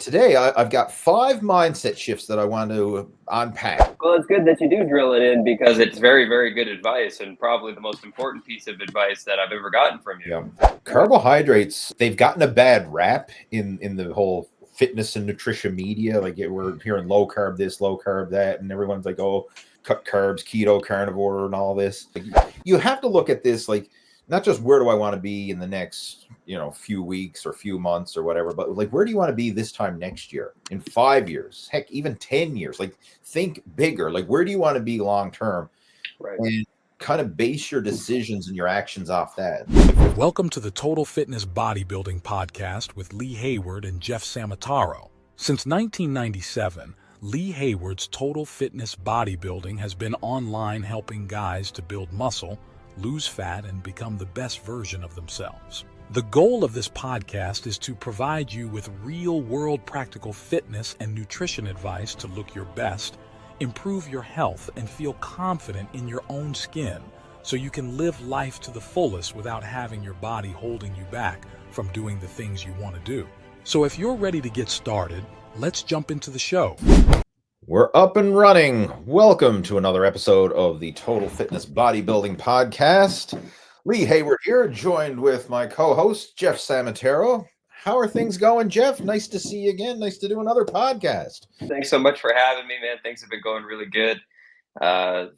Today, I've got 5 mindset shifts that I want to unpack. Well, it's good that you do drill it in because it's very, very good advice and probably the most important piece of advice that I've ever gotten from you. Yeah. Carbohydrates, they've gotten a bad rap in the whole fitness and nutrition media. Like we're hearing low carb this, low carb that, and everyone's like, oh, cut carbs, keto, carnivore, and all this. Like, you have to look at this like not just where do I want to be in the next, few weeks or few months or whatever, but like where do you want to be this time next year, in 5 years, heck, even 10 years? Like think bigger. Like where do you want to be long term? Right. And kind of base your decisions and your actions off that. Welcome to the Total Fitness Bodybuilding Podcast with Lee Hayward and Jeff Samataro. Since 1997, Lee Hayward's Total Fitness Bodybuilding has been online helping guys to build muscle, lose fat, and become the best version of themselves. The goal of this podcast is to provide you with real-world practical fitness and nutrition advice to look your best, improve your health, and feel confident in your own skin so you can live life to the fullest without having your body holding you back from doing the things you want to do. So if you're ready to get started, let's jump into the show. We're up and running. Welcome to another episode of the Total Fitness Bodybuilding Podcast. Lee Hayward here, joined with my co-host, Jeff Samataro. How are things going, Jeff? Nice to see you again. Nice to do another podcast. Thanks so much for having me, man. Things have been going really good.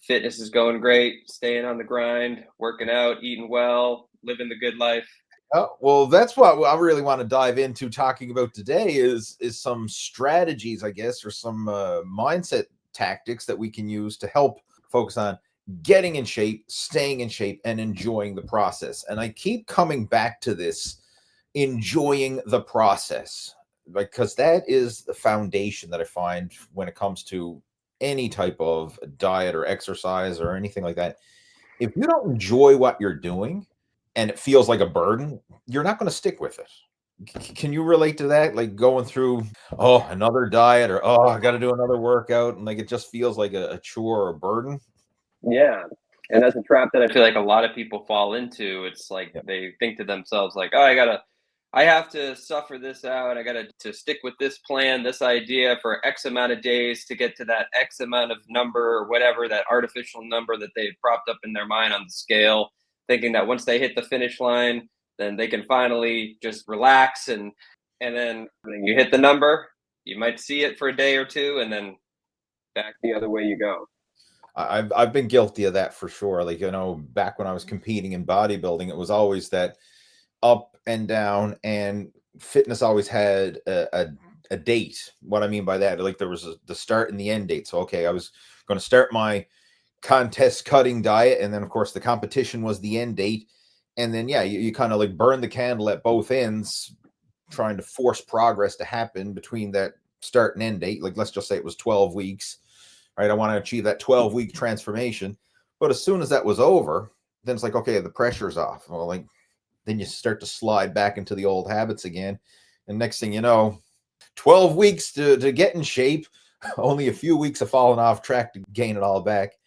Fitness is going great. Staying on the grind, working out, eating well, living the good life. Oh, well, that's what I really want to dive into talking about today is some strategies, I guess, or some mindset tactics that we can use to help focus on getting in shape, staying in shape, and enjoying the process. And I keep coming back to this, enjoying the process, because that is the foundation that I find when it comes to any type of diet or exercise or anything like that. If you don't enjoy what you're doing and it feels like a burden, you're not going to stick with it. Can you relate to that? Like going through, another diet, or, I got to do another workout, and like it just feels like a chore or a burden. Yeah. And that's a trap that I feel like a lot of people fall into. It's like They think to themselves like, oh, I have to suffer this out. I got to stick with this plan, this idea for X amount of days to get to that X amount of number or whatever, that artificial number that they've propped up in their mind on the scale, thinking that once they hit the finish line, then they can finally just relax. And then when you hit the number, you might see it for a day or two, and then back the other way you go. I've been guilty of that for sure. Like, back when I was competing in bodybuilding, it was always that up and down, and fitness always had a date. What I mean by that, like there was the start and the end date. So, okay, I was going to start my contest cutting diet, and then of course the competition was the end date. And then, you kind of like burn the candle at both ends, trying to force progress to happen between that start and end date. Like, let's just say it was 12 weeks. Right, I want to achieve that 12-week transformation. But as soon as that was over, then it's like, okay, the pressure's off. Well, like then you start to slide back into the old habits again. And next thing you know, 12 weeks to get in shape, only a few weeks of falling off track to gain it all back.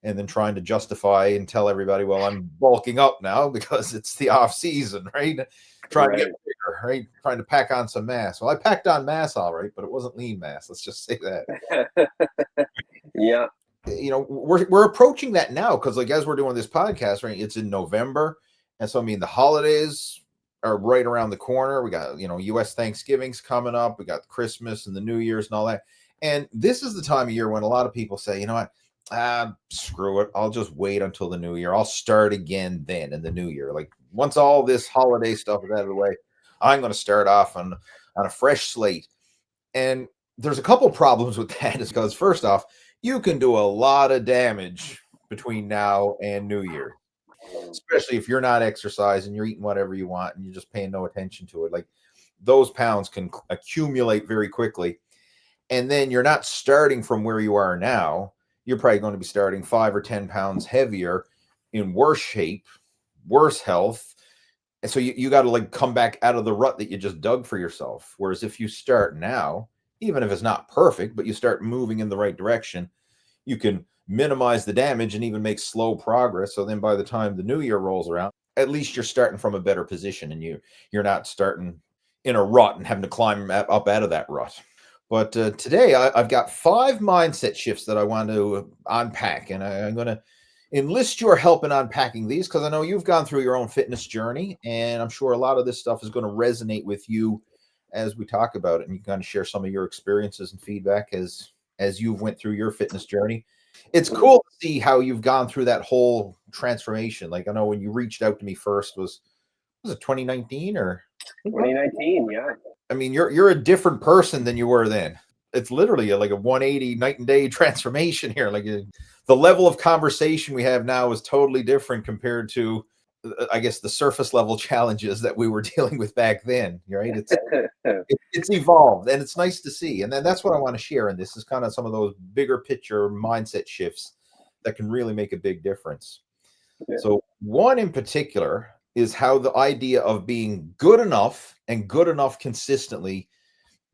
And then trying to justify and tell everybody, well, I'm bulking up now because it's the off season, right? Trying to get bigger, right? Trying to pack on some mass. Well, I packed on mass all right, but it wasn't lean mass. Let's just say that. Yeah. We're approaching that now because, like, as we're doing this podcast, right, it's in November. And so, I mean, the holidays are right around the corner. We got, U.S. Thanksgiving's coming up. We got Christmas and the New Year's and all that. And this is the time of year when a lot of people say, you know what? Screw it. I'll just wait until the new year. I'll start again then in the new year. Like once all this holiday stuff is out of the way, I'm going to start off on a fresh slate. And there's a couple problems with that is because first off, you can do a lot of damage between now and New Year, especially if you're not exercising, you're eating whatever you want, and you're just paying no attention to it. Like those pounds can accumulate very quickly. And then you're not starting from where you are now. You're probably going to be starting 5 or 10 pounds heavier, in worse shape, worse health. And so you got to like come back out of the rut that you just dug for yourself. Whereas if you start now, even if it's not perfect, but you start moving in the right direction, you can minimize the damage and even make slow progress. So then by the time the new year rolls around, at least you're starting from a better position, and you're not starting in a rut and having to climb up out of that rut. But today I've got 5 mindset shifts that I want to unpack, and I'm going to enlist your help in unpacking these because I know you've gone through your own fitness journey, and I'm sure a lot of this stuff is going to resonate with you as we talk about it, and you can kind of share some of your experiences and feedback as you've went through your fitness journey. It's cool to see how you've gone through that whole transformation. Like, I know when you reached out to me first was it 2019 or 2019? Yeah. I mean, you're a different person than you were then. It's literally like a 180 night and day transformation here. Like the level of conversation we have now is totally different compared to, I guess, the surface level challenges that we were dealing with back then. Right? It's evolved, and it's nice to see. And then that's what I want to share. And this is kind of some of those bigger picture mindset shifts that can really make a big difference. Yeah. So one in particular is how the idea of being good enough and good enough consistently,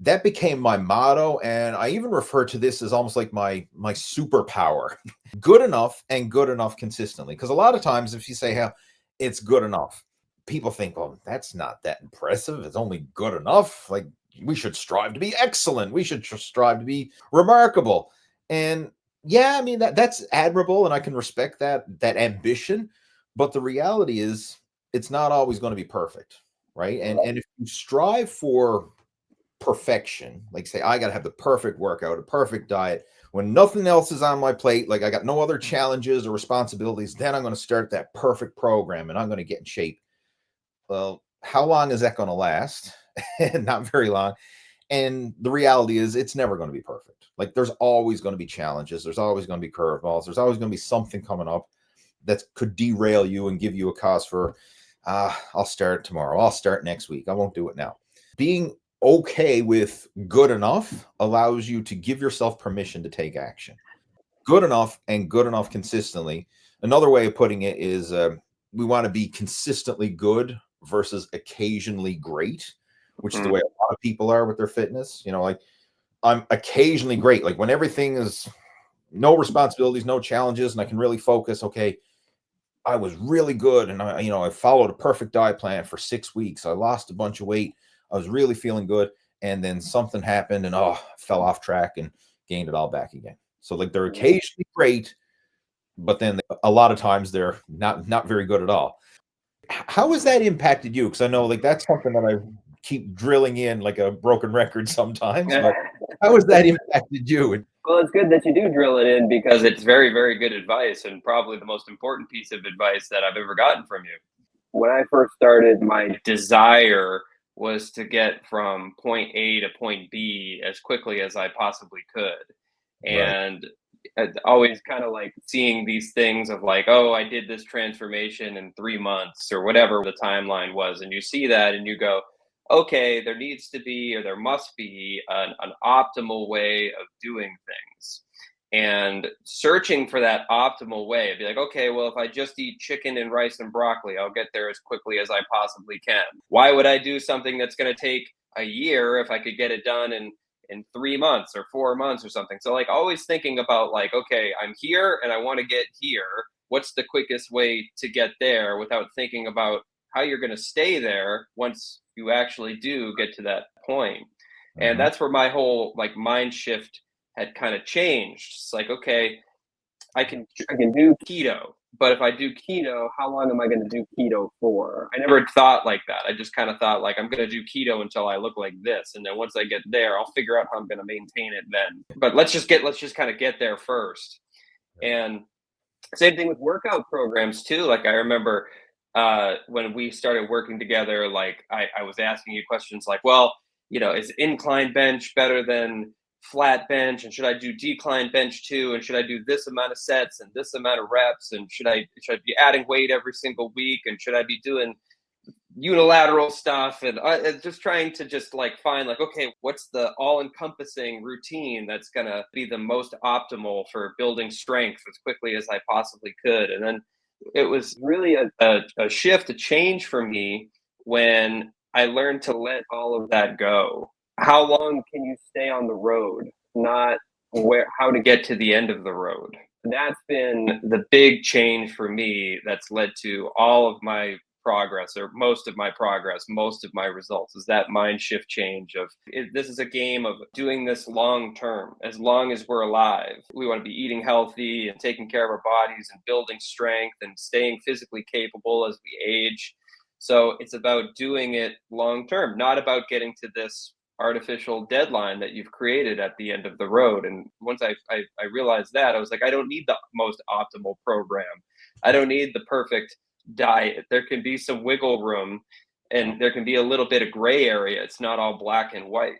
that became my motto. And I even refer to this as almost like my superpower. Good enough and good enough consistently. Because a lot of times if you say how it's good enough, people think, well, that's not that impressive. It's only good enough. Like, we should strive to be excellent. We should strive to be remarkable. And yeah, I mean, that's admirable, and I can respect that ambition. But the reality is, it's not always going to be perfect, right? And if you strive for perfection, like say, I got to have the perfect workout, a perfect diet, when nothing else is on my plate, like I got no other challenges or responsibilities, then I'm going to start that perfect program and I'm going to get in shape. Well, how long is that going to last? Not very long. And the reality is, it's never going to be perfect. Like, there's always going to be challenges. There's always going to be curveballs. There's always going to be something coming up that could derail you and give you a cause for, I'll start tomorrow. I'll start next week. I won't do it now. Being okay with good enough allows you to give yourself permission to take action. Good enough and good enough consistently. Another way of putting it is we want to be consistently good versus occasionally great, which is the way a lot of people are with their fitness. You know, like, I'm occasionally great. Like, when everything is no responsibilities, no challenges, and I can really focus. Okay, I was really good, and I followed a perfect diet plan for 6 weeks. I lost a bunch of weight. I was really feeling good, and then something happened, and fell off track and gained it all back again. So, like, they're occasionally great, but then a lot of times they're not very good at all. How has that impacted you? Because I know, like, that's something that I keep drilling in like a broken record sometimes. But how has that impacted you? Well, it's good that you do drill it in, because it's very, very good advice, and probably the most important piece of advice that I've ever gotten from you. When I first started, my desire was to get from point A to point B as quickly as I possibly could. And always kind of like seeing these things of like, oh, I did this transformation in 3 months or whatever the timeline was. And you see that and you go, okay, there needs to be, or there must be an optimal way of doing things. And searching for that optimal way, I'd be like, okay, well, if I just eat chicken and rice and broccoli, I'll get there as quickly as I possibly can. Why would I do something that's going to take a year if I could get it done in 3 months or 4 months or something? So, like, always thinking about like, okay, I'm here and I want to get here. What's the quickest way to get there, without thinking about how you're going to stay there once you actually do get to that point. And that's where my whole like mind shift had kind of changed. It's like, okay, I can do keto, but if I do keto, how long am I going to do keto for? I never thought like that. I just kind of thought like, I'm going to do keto until I look like this, and then once I get there, I'll figure out how I'm going to maintain it then. But let's just kind of get there first. And same thing with workout programs too. Like, I remember when we started working together, like I was asking you questions like, well, is incline bench better than flat bench, and should I do decline bench too, and should I do this amount of sets and this amount of reps, and should I be adding weight every single week, and should I be doing unilateral stuff, and just trying to just like find like, okay, what's the all-encompassing routine that's gonna be the most optimal for building strength as quickly as I possibly could. And then it was really a shift, a change for me when I learned to let all of that go. How long can you stay on the road? Not how to get to the end of the road. That's been the big change for me that's led to all of my progress, or most of my progress, most of my results, is that mind shift change of this is a game of doing this long term. As long as we're alive, we want to be eating healthy and taking care of our bodies and building strength and staying physically capable as we age. So it's about doing it long term, not about getting to this artificial deadline that you've created at the end of the road. And once I realized that, I was like, I don't need the most optimal program. I don't need the perfect diet. There can be some wiggle room, and there can be a little bit of gray area. It's not all black and white.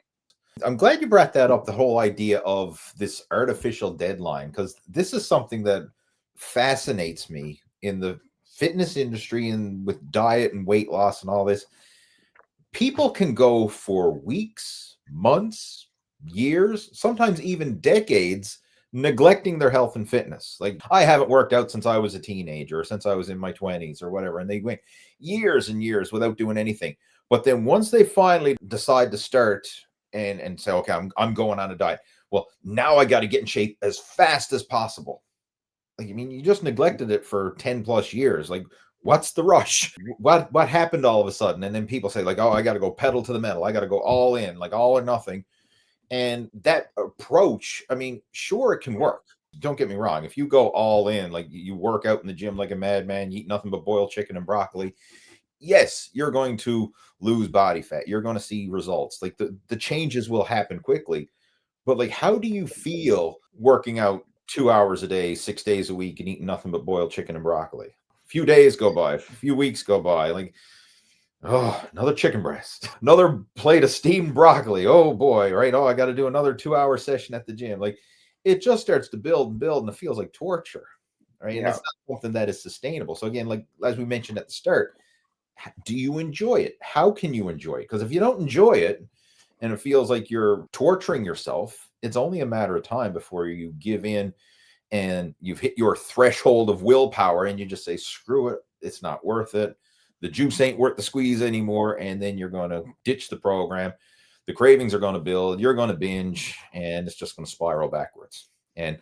I'm glad you brought that up, the whole idea of this artificial deadline, because this is something that fascinates me in the fitness industry and with diet and weight loss and all this. People can go for weeks, months, years, sometimes even decades neglecting their health and fitness. Like, I haven't worked out since I was a teenager or since I was in my 20s or whatever. And they went years and years without doing anything. But then once they finally decide to start and say, okay, I'm going on a diet. Well, now I got to get in shape as fast as possible. Like, I mean, you just neglected it for 10 plus years. Like, what's the rush? What happened all of a sudden? And then people say, like, oh, I got to go pedal to the metal. I got to go all in, like all or nothing. And that approach, I mean, sure, it can work. Don't get me wrong. If you go all in, like you work out in the gym like a madman, you eat nothing but boiled chicken and broccoli, yes, you're going to lose body fat. You're going to see results. Like the changes will happen quickly. But like, how do you feel working out 2 hours a day, 6 days a week, and eating nothing but boiled chicken and broccoli? A few days go by, a few weeks go by, like, oh, another chicken breast, another plate of steamed broccoli. Oh boy, right? Oh, I got to do another 2-hour session at the gym. Like, it just starts to build and build, and it feels like torture, right? Yeah. And it's not something that is sustainable. So again, like as we mentioned at the start, do you enjoy it? How can you enjoy it? Because if you don't enjoy it and it feels like you're torturing yourself, it's only a matter of time before you give in and you've hit your threshold of willpower and you just say, screw it, it's not worth it. The juice ain't worth the squeeze anymore. And then you're going to ditch the program. The cravings are going to build. You're going to binge, and it's just going to spiral backwards. And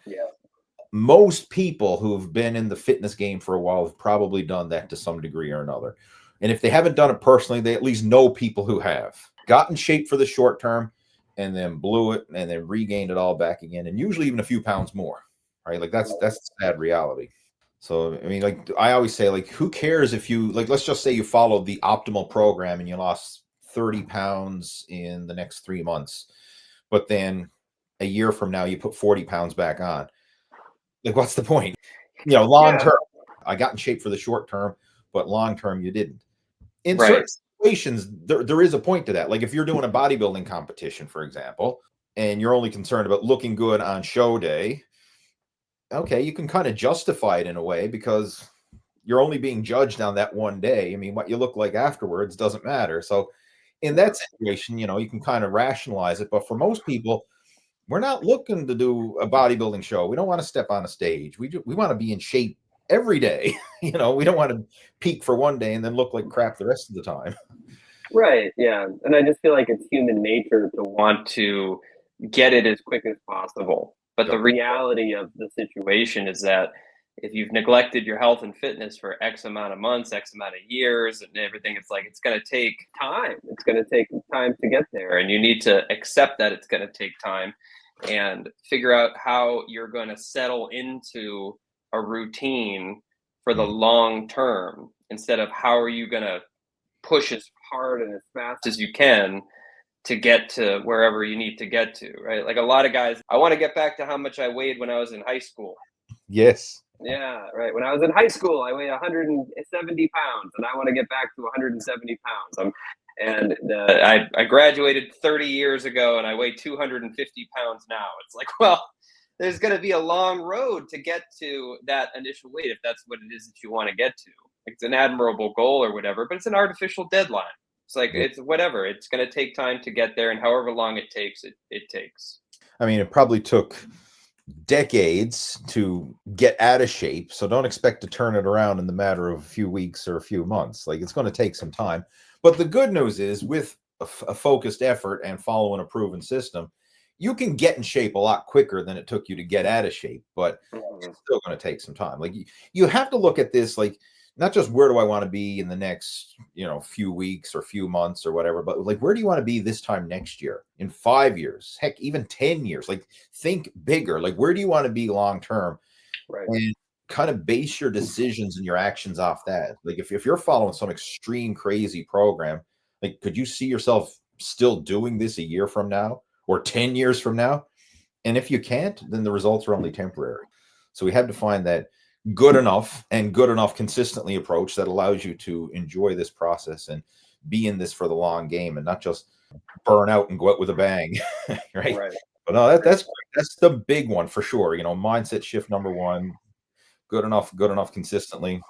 most people who've been in the fitness game for a while have probably done that to some degree or another. And if they haven't done it personally, they at least know people who have gotten in shape for the short term and then blew it and then regained it all back again. And usually even a few pounds more, right? Like that's the sad reality. So, I mean, like I always say, like, who cares if you, like, let's just say you followed the optimal program and you lost 30 pounds in the next 3 months, but then a year from now you put 40 pounds back on. Like, what's the point? You know, long term, I got in shape for the short term, but long term you didn't. In certain situations, there is a point to that. Like if you're doing a bodybuilding competition, for example, and you're only concerned about looking good on show day, okay, you can kind of justify it in a way because you're only being judged on that one day. I mean, what you look like afterwards doesn't matter. So in that situation, you know, you can kind of rationalize it. But for most people, we're not looking to do a bodybuilding show. We don't want to step on a stage. We want to be in shape every day. You know, we don't want to peak for one day and then look like crap the rest of the time. Right. Yeah. And I just feel like it's human nature to want to get it as quick as possible. But the reality of the situation is that if you've neglected your health and fitness for X amount of months, X amount of years and everything, it's like, it's going to take time. It's going to take time to get there. And you need to accept that it's going to take time and figure out how you're going to settle into a routine for the long term instead of how are you going to push as hard and as fast as you can to get to wherever you need to get to, right? Like a lot of guys, I want to get back to how much I weighed when I was in high school. Yes. Yeah, right. When I was in high school, I weighed 170 pounds, and I want to get back to 170 pounds. I graduated 30 years ago, and I weigh 250 pounds now. It's like, well, there's going to be a long road to get to that initial weight if that's what it is that you want to get to. It's an admirable goal or whatever, but it's an artificial deadline. It's like, it's whatever. It's going to take time to get there, and however long it takes, it takes. I mean, it probably took decades to get out of shape, so don't expect to turn it around in the matter of a few weeks or a few months. Like, it's going to take some time. But the good news is, with a focused effort and following a proven system, you can get in shape a lot quicker than it took you to get out of shape, but it's still going to take some time. Like, you have to look at this like not just where do I want to be in the next, few weeks or few months or whatever, but like, where do you want to be this time next year, in 5 years, heck, even 10 years? Like, think bigger. Like, where do you want to be long term? Right. And kind of base your decisions and your actions off that. Like, if you're following some extreme crazy program, like, could you see yourself still doing this a year from now or 10 years from now? And if you can't, then the results are only temporary. So we had to find that good enough consistently approach that allows you to enjoy this process and be in this for the long game and not just burn out and go out with a bang. Right. But no, that's the big one for sure. Mindset shift number one, good enough consistently.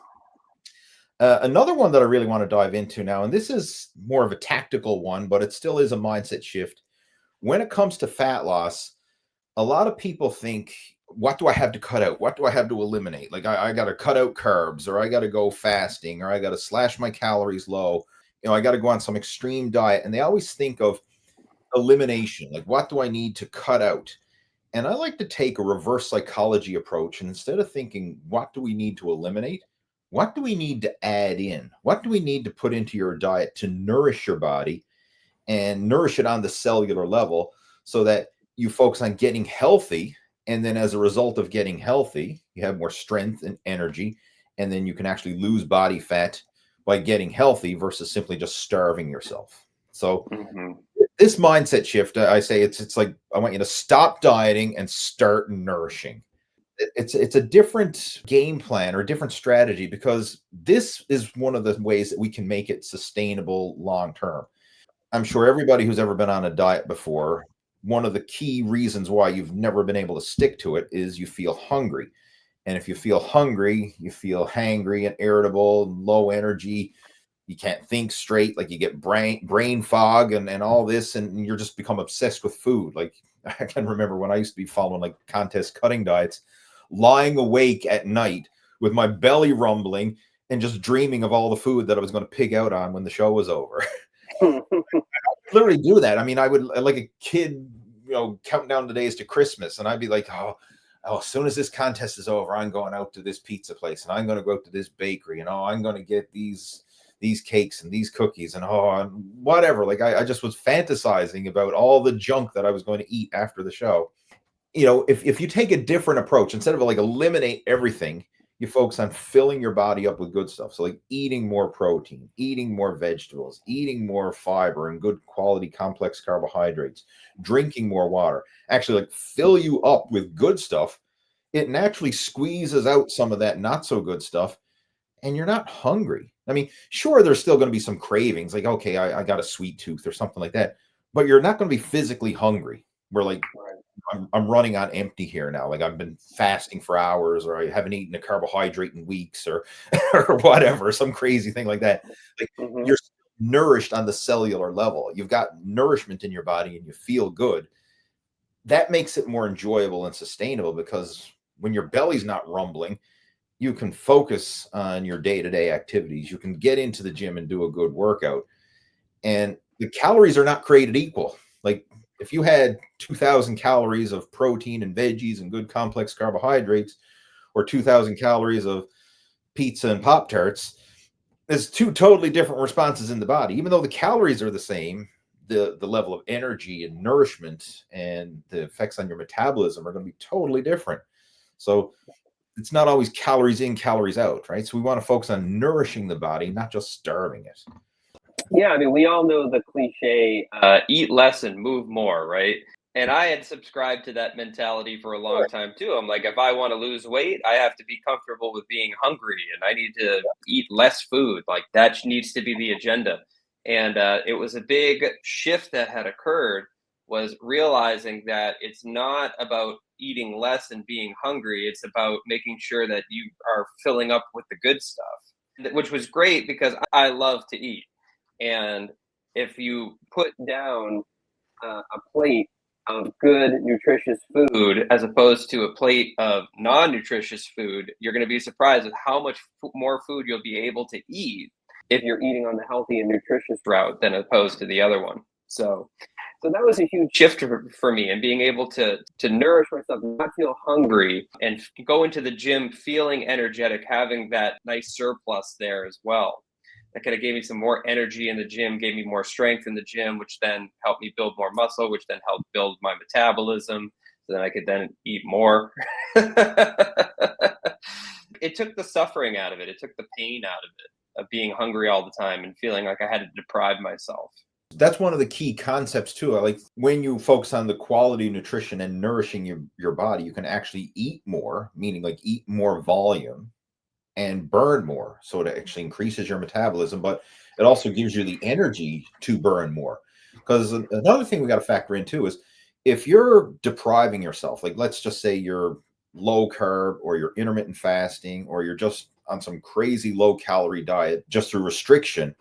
Another one that I really want to dive into now, and this is more of a tactical one, but it still is a mindset shift. When it comes to fat loss, a lot of people think, what do I have to cut out? What do I have to eliminate? Like, I got to cut out carbs, or I got to go fasting, or I got to slash my calories low. I got to go on some extreme diet. And they always think of elimination. Like, what do I need to cut out? And I like to take a reverse psychology approach. And instead of thinking, what do we need to eliminate? What do we need to add in? What do we need to put into your diet to nourish your body and nourish it on the cellular level so that you focus on getting healthy? And then as a result of getting healthy, you have more strength and energy. And then you can actually lose body fat by getting healthy versus simply just starving yourself. So this mindset shift, I say it's like, I want you to stop dieting and start nourishing. It's a different game plan or a different strategy, because this is one of the ways that we can make it sustainable long term. I'm sure everybody who's ever been on a diet before, one of the key reasons why you've never been able to stick to it is you feel hungry. And if you feel hungry, you feel hangry and irritable, low energy. You can't think straight, like you get brain fog and all this, and you're just become obsessed with food. Like, I can remember when I used to be following like contest cutting diets, lying awake at night with my belly rumbling and just dreaming of all the food that I was going to pig out on when the show was over. I literally do that. I mean, I would, like a kid, counting down the days to Christmas, and I'd be like, oh, as soon as this contest is over, I'm going out to this pizza place, and I'm going to go out to this bakery, I'm going to get these cakes and these cookies and whatever. Like, I just was fantasizing about all the junk that I was going to eat after the show. If you take a different approach, instead of like eliminate everything, you focus on filling your body up with good stuff. So like eating more protein, eating more vegetables, eating more fiber and good quality complex carbohydrates, drinking more water, actually like fill you up with good stuff. It naturally squeezes out some of that not so good stuff, and you're not hungry. I mean, sure, there's still going to be some cravings, like, okay, I got a sweet tooth or something like that, but you're not going to be physically hungry. We're like, I'm running on empty here now. Like, I've been fasting for hours, or I haven't eaten a carbohydrate in weeks, or whatever, some crazy thing like that. Like, you're nourished on the cellular level. You've got nourishment in your body and you feel good. That makes it more enjoyable and sustainable, because when your belly's not rumbling, you can focus on your day-to-day activities. You can get into the gym and do a good workout. And the calories are not created equal. Like, if you had 2,000 calories of protein and veggies and good complex carbohydrates, or 2,000 calories of pizza and Pop-Tarts, there's two totally different responses in the body. Even though the calories are the same, the level of energy and nourishment and the effects on your metabolism are going to be totally different. So it's not always calories in, calories out, right? So we want to focus on nourishing the body, not just starving it. Yeah, I mean, we all know the cliche, eat less and move more, right? And I had subscribed to that mentality for a long time too. I'm like, if I want to lose weight, I have to be comfortable with being hungry, and I need to eat less food. Like, that needs to be the agenda. And it was a big shift that had occurred, was realizing that it's not about eating less and being hungry. It's about making sure that you are filling up with the good stuff, which was great because I love to eat. And if you put down a plate of good, nutritious food as opposed to a plate of non-nutritious food, you're going to be surprised at how much more food you'll be able to eat if you're eating on the healthy and nutritious route than opposed to the other one. So So that was a huge shift for me, and being able to nourish myself, not feel hungry, and go into the gym feeling energetic, having that nice surplus there as well. That kind of gave me some more energy in the gym, gave me more strength in the gym, which then helped me build more muscle, which then helped build my metabolism. So then I could then eat more. It took the suffering out of it. It took the pain out of it, of being hungry all the time and feeling like I had to deprive myself. That's one of the key concepts too. I like when you focus on the quality nutrition and nourishing your body, you can actually eat more, meaning like eat more volume and burn more. So it actually increases your metabolism, but it also gives you the energy to burn more. Because another thing we got to factor in too is if you're depriving yourself, like let's just say you're low carb or you're intermittent fasting or you're just on some crazy low calorie diet just through restriction.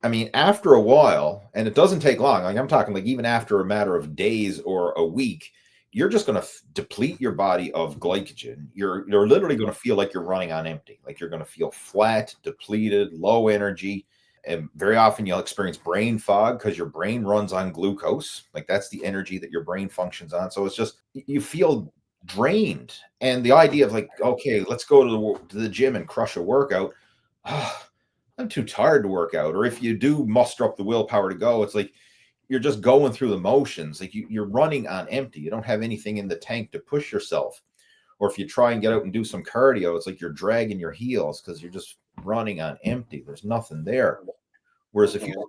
I mean, after a while, and it doesn't take long, like I'm talking like even after a matter of days or a week, you're just going to deplete your body of glycogen. You're literally going to feel like you're running on empty. Like you're going to feel flat, depleted, low energy. And very often you'll experience brain fog because your brain runs on glucose. Like that's the energy that your brain functions on. So it's just, you feel drained. And the idea of like, okay, let's go to the gym and crush a workout. I'm too tired to work out. Or if you do muster up the willpower to go, it's like you're just going through the motions. Like you're running on empty. You don't have anything in the tank to push yourself. Or if you try and get out and do some cardio, it's like you're dragging your heels because you're just running on empty. There's nothing there. Whereas if you're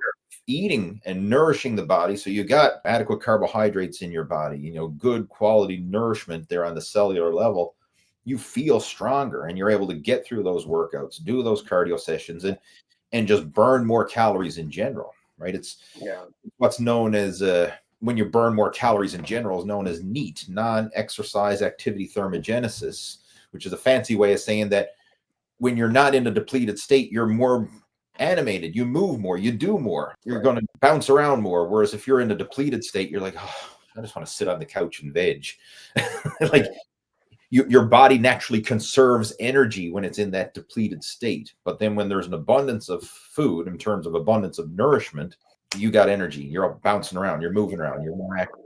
eating and nourishing the body, so you got adequate carbohydrates in your body, good quality nourishment there on the cellular level, you feel stronger and you're able to get through those workouts, do those cardio sessions and just burn more calories in general, right? It's what's known as when you burn more calories in general is known as NEAT, non-exercise activity thermogenesis, which is a fancy way of saying that when you're not in a depleted state, you're more animated, you move more, you do more, you're going to bounce around more. Whereas if you're in a depleted state, you're like, oh, I just want to sit on the couch and veg. Like your body naturally conserves energy when it's in that depleted state. But then when there's an abundance of food, in terms of abundance of nourishment, you got energy. You're bouncing around, you're moving around, you're more active.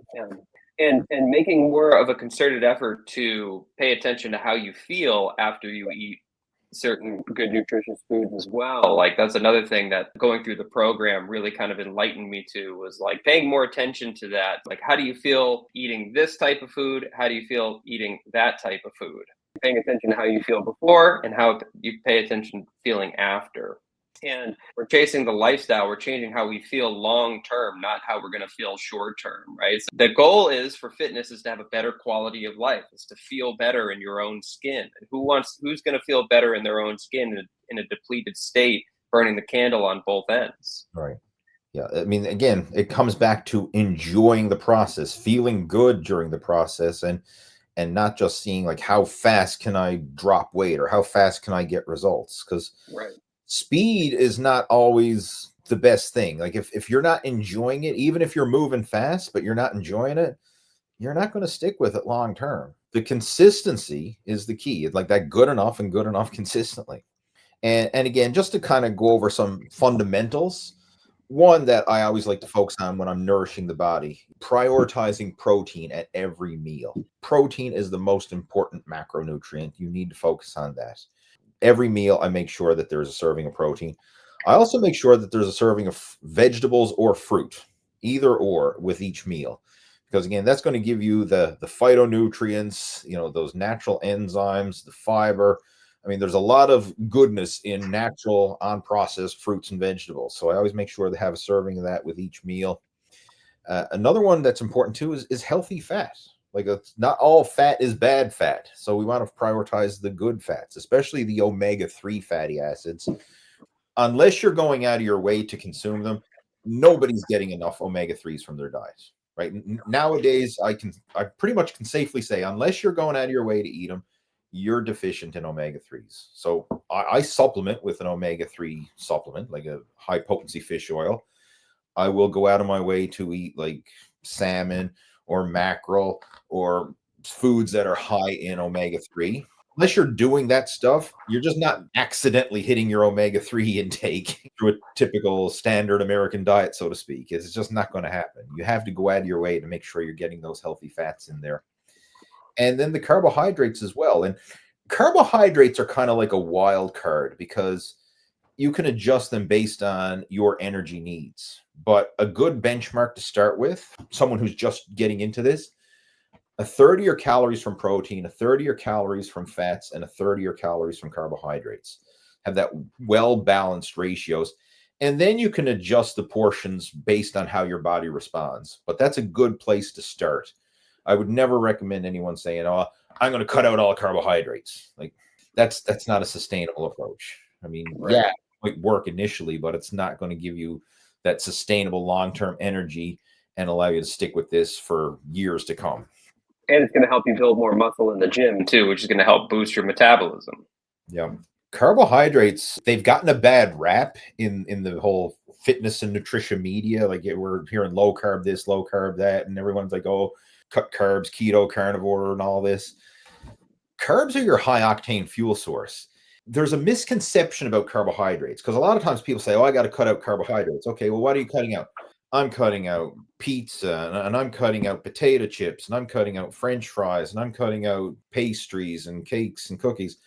And making more of a concerted effort to pay attention to how you feel after you eat certain good nutritious foods as well. Like that's another thing that going through the program really kind of enlightened me to, was like paying more attention to that. Like, how do you feel eating this type of food? How do you feel eating that type of food? Paying attention to how you feel before and how you pay attention feeling after. And we're chasing the lifestyle. We're changing how we feel long term, not how we're going to feel short term, right? So the goal is for fitness is to have a better quality of life, is to feel better in your own skin. And who's going to feel better in their own skin in a depleted state, burning the candle on both ends? Right. Yeah. I mean, again, it comes back to enjoying the process, feeling good during the process, and not just seeing like how fast can I drop weight or how fast can I get results? Because speed is not always the best thing. Like if you're not enjoying it, even if you're moving fast, but you're not enjoying it, you're not going to stick with it long term. The consistency is the key. It's like that good enough and good enough consistently. And again, just to kind of go over some fundamentals, one that I always like to focus on when I'm nourishing the body, prioritizing protein at every meal. Protein is the most important macronutrient. You need to focus on that. Every meal, I make sure that there's a serving of protein. I also make sure that there's a serving of vegetables or fruit, either or, with each meal. Because again, that's going to give you the phytonutrients, those natural enzymes, the fiber. I mean, there's a lot of goodness in natural, unprocessed fruits and vegetables. So I always make sure to have a serving of that with each meal. Another one that's important too is healthy fat. Like not all fat is bad fat. So we want to prioritize the good fats, especially the omega-3 fatty acids. Unless you're going out of your way to consume them, nobody's getting enough omega-3s from their diet, right? Nowadays, I pretty much can safely say, unless you're going out of your way to eat them, you're deficient in omega-3s. So I supplement with an omega-3 supplement, like a high potency fish oil. I will go out of my way to eat like salmon or mackerel or foods that are high in omega-3. unless you're doing that stuff, you're just not accidentally hitting your omega-3 intake through a typical standard American diet, so to speak. It's just not going to happen. You have to go out of your way to make sure you're getting those healthy fats in there. And then the carbohydrates as well. And carbohydrates are kind of like a wild card because you can adjust them based on your energy needs. But a good benchmark to start with, someone who's just getting into this, a third of your calories from protein, a third of your calories from fats, and a third of your calories from carbohydrates. Have that well-balanced ratios. And then you can adjust the portions based on how your body responds. But that's a good place to start. I would never recommend anyone saying, oh, I'm going to cut out all carbohydrates. Like that's not a sustainable approach. I mean, yeah, it might work initially, but it's not going to give you that sustainable long-term energy and allow you to stick with this for years to come. And it's going to help you build more muscle in the gym too, which is going to help boost your metabolism. Yeah. Carbohydrates, they've gotten a bad rap in the whole fitness and nutrition media. Like we're hearing low carb this, low carb that, and everyone's like, oh, cut carbs, keto, carnivore, and all this. Carbs are your high octane fuel source. There's a misconception about carbohydrates because a lot of times people say, oh, I got to cut out carbohydrates. Okay, well, what are you cutting out? I'm cutting out pizza and I'm cutting out potato chips and I'm cutting out French fries and I'm cutting out pastries and cakes and cookies.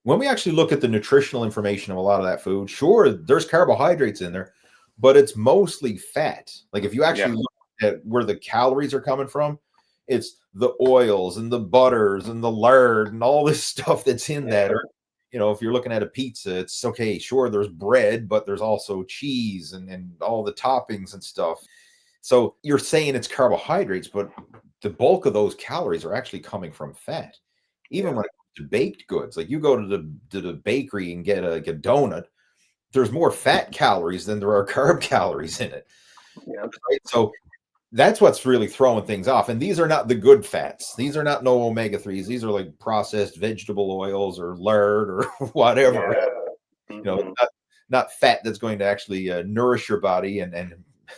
When we actually look at the nutritional information of a lot of that food, sure, there's carbohydrates in there, but it's mostly fat. Like if you actually look at where the calories are coming from, it's the oils and the butters and the lard and all this stuff that's in that. Or, you know, if you're looking at a pizza, it's okay, sure, there's bread, but there's also cheese and all the toppings and stuff. So you're saying it's carbohydrates, but the bulk of those calories are actually coming from fat. Even when it comes to baked goods, like you go to the bakery and get a donut, there's more fat calories than there are carb calories in it. Yeah. Right? So that's what's really throwing things off. And these are not the good fats. These are not no omega-3s. These are like processed vegetable oils or lard or whatever. Yeah. You know, not fat that's going to actually nourish your body. And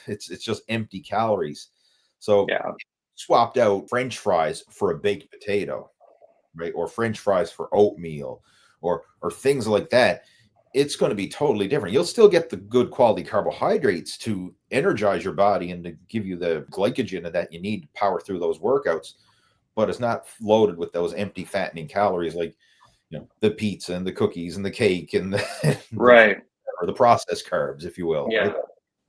it's just empty calories. So swapped out French fries for a baked potato, right? Or French fries for oatmeal or things like that. It's going to be totally different. You'll still get the good quality carbohydrates to energize your body and to give you the glycogen that you need to power through those workouts, but it's not loaded with those empty fattening calories like, you know, the pizza and the cookies and the cake and the or the processed carbs, if you will. Yeah. Right?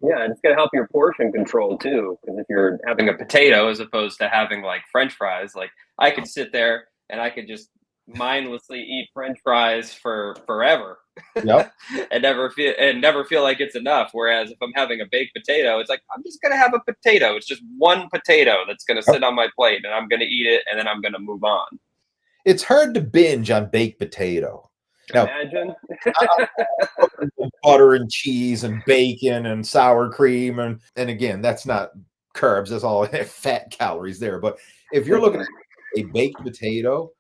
Yeah, and it's going to help your portion control too. Because if you're having a potato as opposed to having like French fries, like I could sit there and I could just mindlessly eat French fries for forever. Yep. and never feel like it's enough. Whereas if I'm having a baked potato, it's like I'm just gonna have a potato. It's just one potato that's gonna sit on my plate, and I'm gonna eat it, and then I'm gonna move on. It's hard to binge on baked potato. Now, imagine butter and cheese and bacon and sour cream and again, that's not carbs. That's all fat calories there. But if you're looking at a baked potato,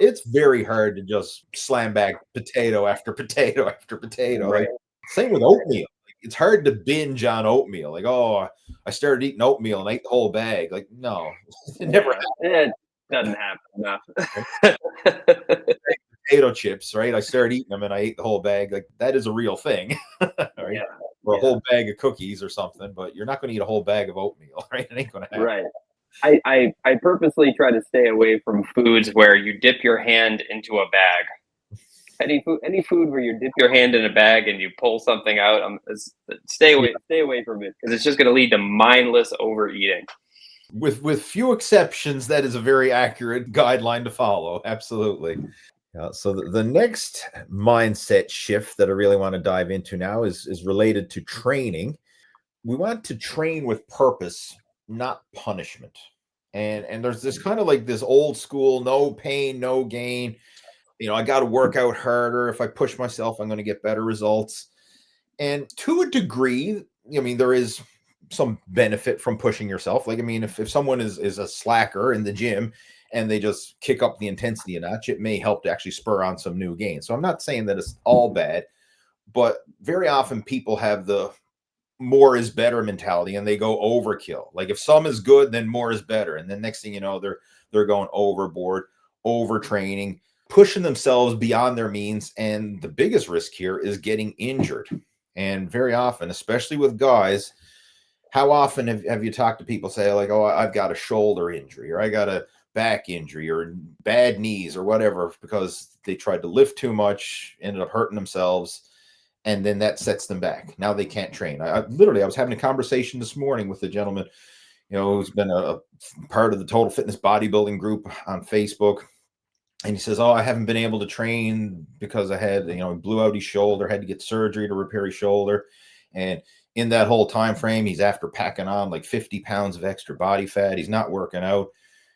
it's very hard to just slam back potato after potato after potato. Right. Like, same with oatmeal. It's hard to binge on oatmeal. Like, oh, I started eating oatmeal and ate the whole bag. Like, no, it never happened. It doesn't happen. No. Potato chips, right? I started eating them and I ate the whole bag. Like, that is a real thing. Right? Yeah. Or a whole bag of cookies or something, but you're not going to eat a whole bag of oatmeal, right? It ain't going to happen. Right. I purposely try to stay away from foods where you dip your hand into a bag. Any food where you dip your hand in a bag and you pull something out, stay away from it because it's just going to lead to mindless overeating. With few exceptions, that is a very accurate guideline to follow. Absolutely. So the next mindset shift that I really want to dive into now is related to training. We want to train with purpose, not punishment. And there's this kind of like this old school, no pain, no gain. You know, I got to work out harder. If I push myself, I'm going to get better results. And to a degree, I mean, there is some benefit from pushing yourself. Like, I mean, if someone is a slacker in the gym and they just kick up the intensity a notch, it may help to actually spur on some new gains. So I'm not saying that it's all bad, but very often people have the more is better mentality and they go overkill. Like if some is good, then more is better. And then next thing you know, they're going overboard, overtraining, pushing themselves beyond their means. And the biggest risk here is getting injured. And very often, especially with guys, how often have you talked to people say like, oh, I've got a shoulder injury, or I got a back injury, or bad knees, or whatever, because they tried to lift too much, ended up hurting themselves, and then that sets them back. Now they can't train. I was having a conversation this morning with a gentleman, who's been a part of the Total Fitness Bodybuilding group on Facebook. And he says, oh, I haven't been able to train because I had, blew out his shoulder, had to get surgery to repair his shoulder. And in that whole time frame, he's after packing on like 50 pounds of extra body fat. He's not working out.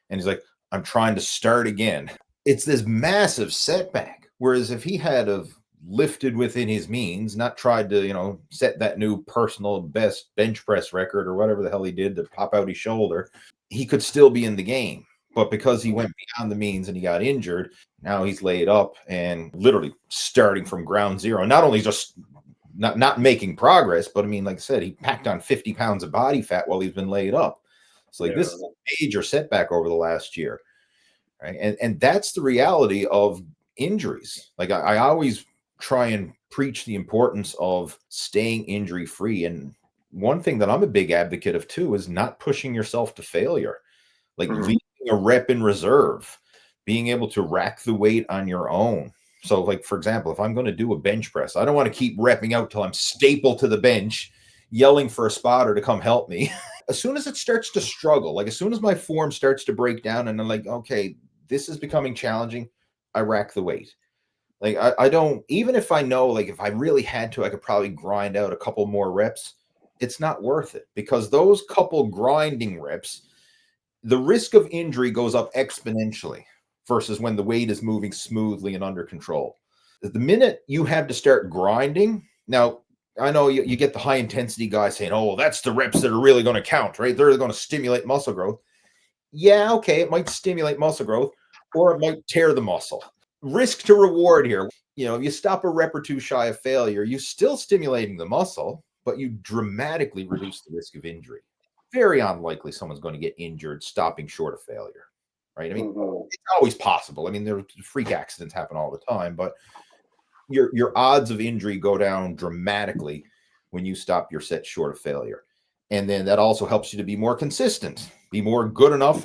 And he's like, I'm trying to start again. It's this massive setback. Whereas if he had have lifted within his means, not tried to, set that new personal best bench press record or whatever the hell he did to pop out his shoulder, he could still be in the game. But because he went beyond the means and he got injured, now he's laid up and literally starting from ground zero. Not only just not making progress, but I mean, like I said, he packed on 50 pounds of body fat while he's been laid up. So like this is a major setback over the last year. Right. And that's the reality of injuries. Like I always try and preach the importance of staying injury free. And one thing that I'm a big advocate of too is not pushing yourself to failure. Like leaving a rep in reserve, being able to rack the weight on your own. So like, for example, if I'm going to do a bench press, I don't want to keep repping out till I'm stapled to the bench, yelling for a spotter to come help me. As soon as it starts to struggle, like as soon as my form starts to break down and I'm like, okay, this is becoming challenging, I rack the weight. Like I don't, even if I know, like if I really had to, I could probably grind out a couple more reps. It's not worth it, because those couple grinding reps, the risk of injury goes up exponentially versus when the weight is moving smoothly and under control. The minute you have to start grinding, now I know you get the high intensity guy saying, oh, that's the reps that are really going to count, right? They're going to stimulate muscle growth. Yeah, okay, it might stimulate muscle growth, or it might tear the muscle. Risk to reward here. If you stop a rep or two shy of failure, you're still stimulating the muscle, but you dramatically reduce the risk of injury. Very unlikely someone's going to get injured stopping short of failure, right? I mean, it's always possible. I mean, there freak accidents happen all the time, but your odds of injury go down dramatically when you stop your set short of failure. And then that also helps you to be more consistent, be more good enough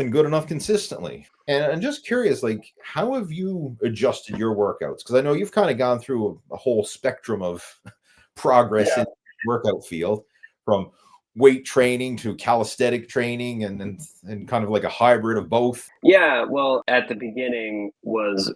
consistently. And I'm just curious, like, how have you adjusted your workouts? Because I know you've kind of gone through a whole spectrum of progress in the workout field, from weight training to calisthenic training and kind of like a hybrid of both. Yeah, well, at the beginning was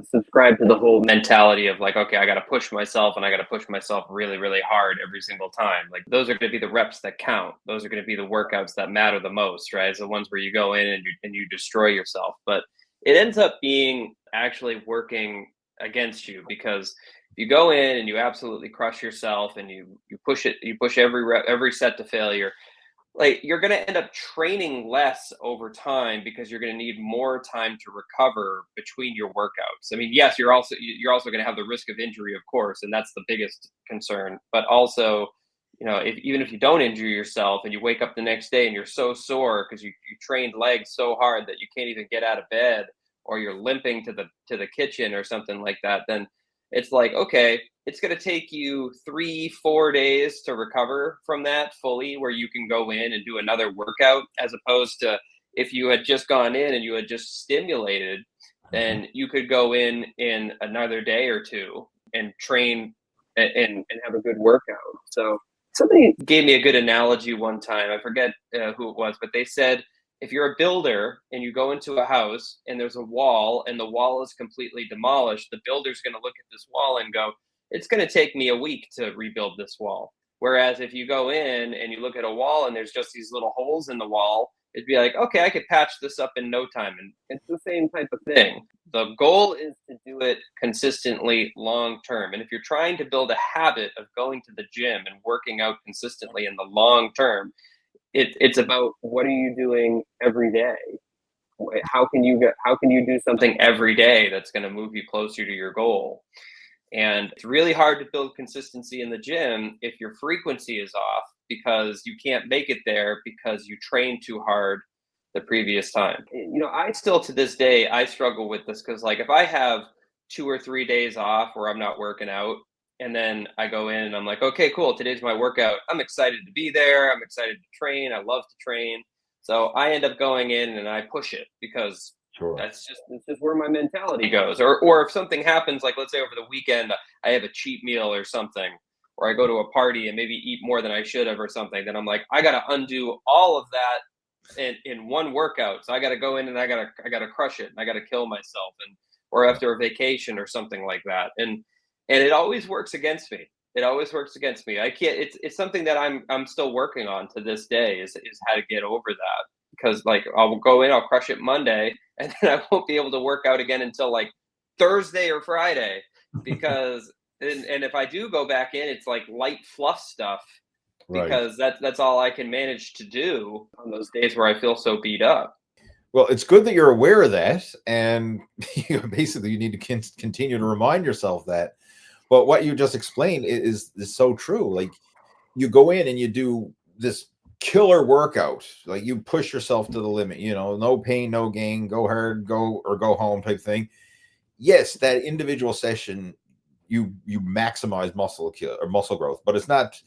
subscribed to the whole mentality of like, okay, I got to push myself, and I got to push myself really, really hard every single time. Like those are going to be the reps that count. Those are going to be the workouts that matter the most, right? It's the ones where you go in and you destroy yourself. But it ends up being actually working against you, because you go in and you absolutely crush yourself and you push every set to failure. Like you're going to end up training less over time, because you're going to need more time to recover between your workouts. I mean, yes, you're also going to have the risk of injury, of course, and that's the biggest concern. But also, even if you don't injure yourself and you wake up the next day and you're so sore because you trained legs so hard that you can't even get out of bed, or you're limping to the kitchen or something like that, then it's like, okay, it's going to take you 3-4 days to recover from that fully, where you can go in and do another workout, as opposed to if you had just gone in and you had just stimulated, then you could go in another day or two and train and have a good workout. So somebody gave me a good analogy one time. I forget who it was, but they said, if you're a builder and you go into a house and there's a wall and the wall is completely demolished, the builder's going to look at this wall and go, it's going to take me a week to rebuild this wall. Whereas if you go in and you look at a wall and there's just these little holes in the wall, it'd be like, okay, I could patch this up in no time. And it's the same type of thing. The goal is to do it consistently long term. And if you're trying to build a habit of going to the gym and working out consistently in the long term, it's about, what are you doing every day? How can you do something every day that's going to move you closer to your goal? And it's really hard to build consistency in the gym if your frequency is off, because you can't make it there because you train too hard the previous time. I still, to this day, I struggle with this because, like, if I have 2 or 3 days off where I'm not working out, and then I go in and I'm like, okay, cool, today's my workout. I'm excited to be there. I'm excited to train. I love to train. So I end up going in and I push it because it's just where my mentality goes. Or if something happens, like let's say over the weekend, I have a cheat meal or something, or I go to a party and maybe eat more than I should have or something, then I'm like, I got to undo all of that in one workout. So I got to go in and I got to crush it. And I got to kill myself, or after a vacation or something like that. And it always works against me. It always works against me. I can't. It's something that I'm still working on to this day. Is how to get over that, because like I'll go in, I'll crush it Monday, and then I won't be able to work out again until like Thursday or Friday, because and if I do go back in, it's like light fluff stuff, because that's all I can manage to do on those days where I feel so beat up. Well, it's good that you're aware of that, and basically you need to continue to remind yourself that. But what you just explained is so true. Like, you go in and you do this killer workout, like you push yourself to the limit, no pain, no gain, go hard, go home type thing. Yes, that individual session, you maximize muscle growth, but it's not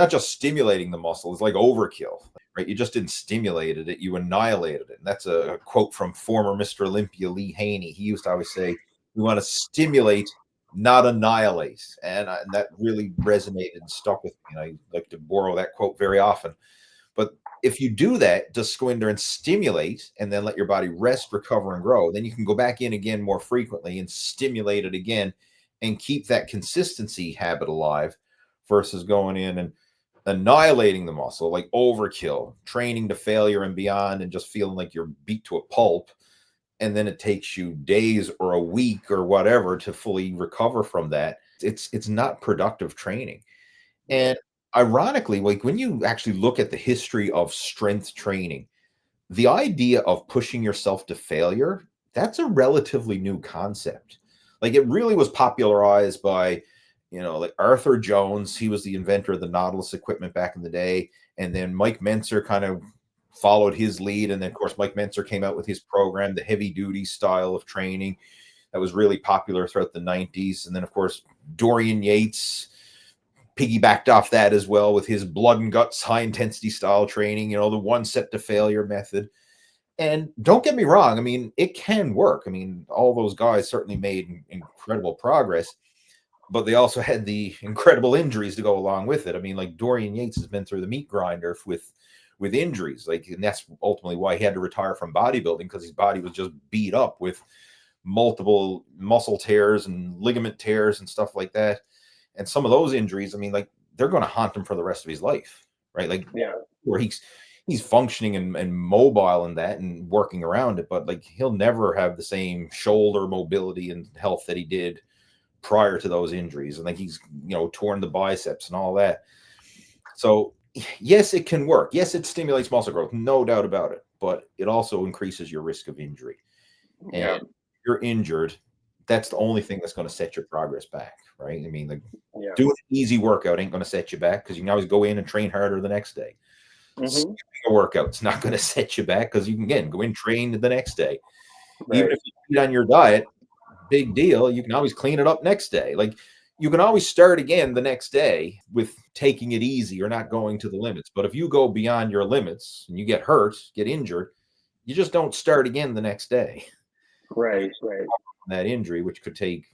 just stimulating the muscle. It's like overkill, right? You just didn't stimulate it, you annihilated it. And that's a quote from former Mr. Olympia Lee Haney. He used to always say, we want to stimulate, not annihilate. And that really resonated and stuck with me. And I like to borrow that quote very often. But if you do that, just go in there and stimulate and then let your body rest, recover, and grow, then you can go back in again more frequently and stimulate it again and keep that consistency habit alive, versus going in and annihilating the muscle, like overkill, training to failure and beyond, and just feeling like you're beat to a pulp. And then it takes you days or a week or whatever to fully recover from that. It's not productive training. And ironically, like when you actually look at the history of strength training, the idea of pushing yourself to failure, that's a relatively new concept. Like, it really was popularized by, like Arthur Jones. He was the inventor of the Nautilus equipment back in the day. And then Mike Mentzer kind of followed his lead. And then, of course, Mike Mentzer came out with his program, the heavy duty style of training, that was really popular throughout the 90s. And then, of course, Dorian Yates piggybacked off that as well with his blood and guts, high intensity style training, the one set to failure method. And don't get me wrong, I mean, it can work. I mean, all those guys certainly made incredible progress, but they also had the incredible injuries to go along with it. I mean, like Dorian Yates has been through the meat grinder with injuries, like, and that's ultimately why he had to retire from bodybuilding, because his body was just beat up with multiple muscle tears and ligament tears and stuff like that. And some of those injuries, I mean, like, they're going to haunt him for the rest of his life, right? Like, where he's functioning and mobile in that and working around it, but like, he'll never have the same shoulder mobility and health that he did prior to those injuries. And like, he's, torn the biceps and all that. So yes, it can work. Yes, it stimulates muscle growth, no doubt about it, but it also increases your risk of injury. And if you're injured, that's the only thing that's going to set your progress back, right? I mean, like, doing an easy workout ain't going to set you back, because you can always go in and train harder the next day. Skipping a workout's not going to set you back, because you can, again, go in, train the next day. Even if you eat on your diet, big deal, you can always clean it up next day. Like, you can always start again the next day with taking it easy or not going to the limits. But if you go beyond your limits and you get hurt, get injured, you just don't start again the next day. Right. That injury, which could take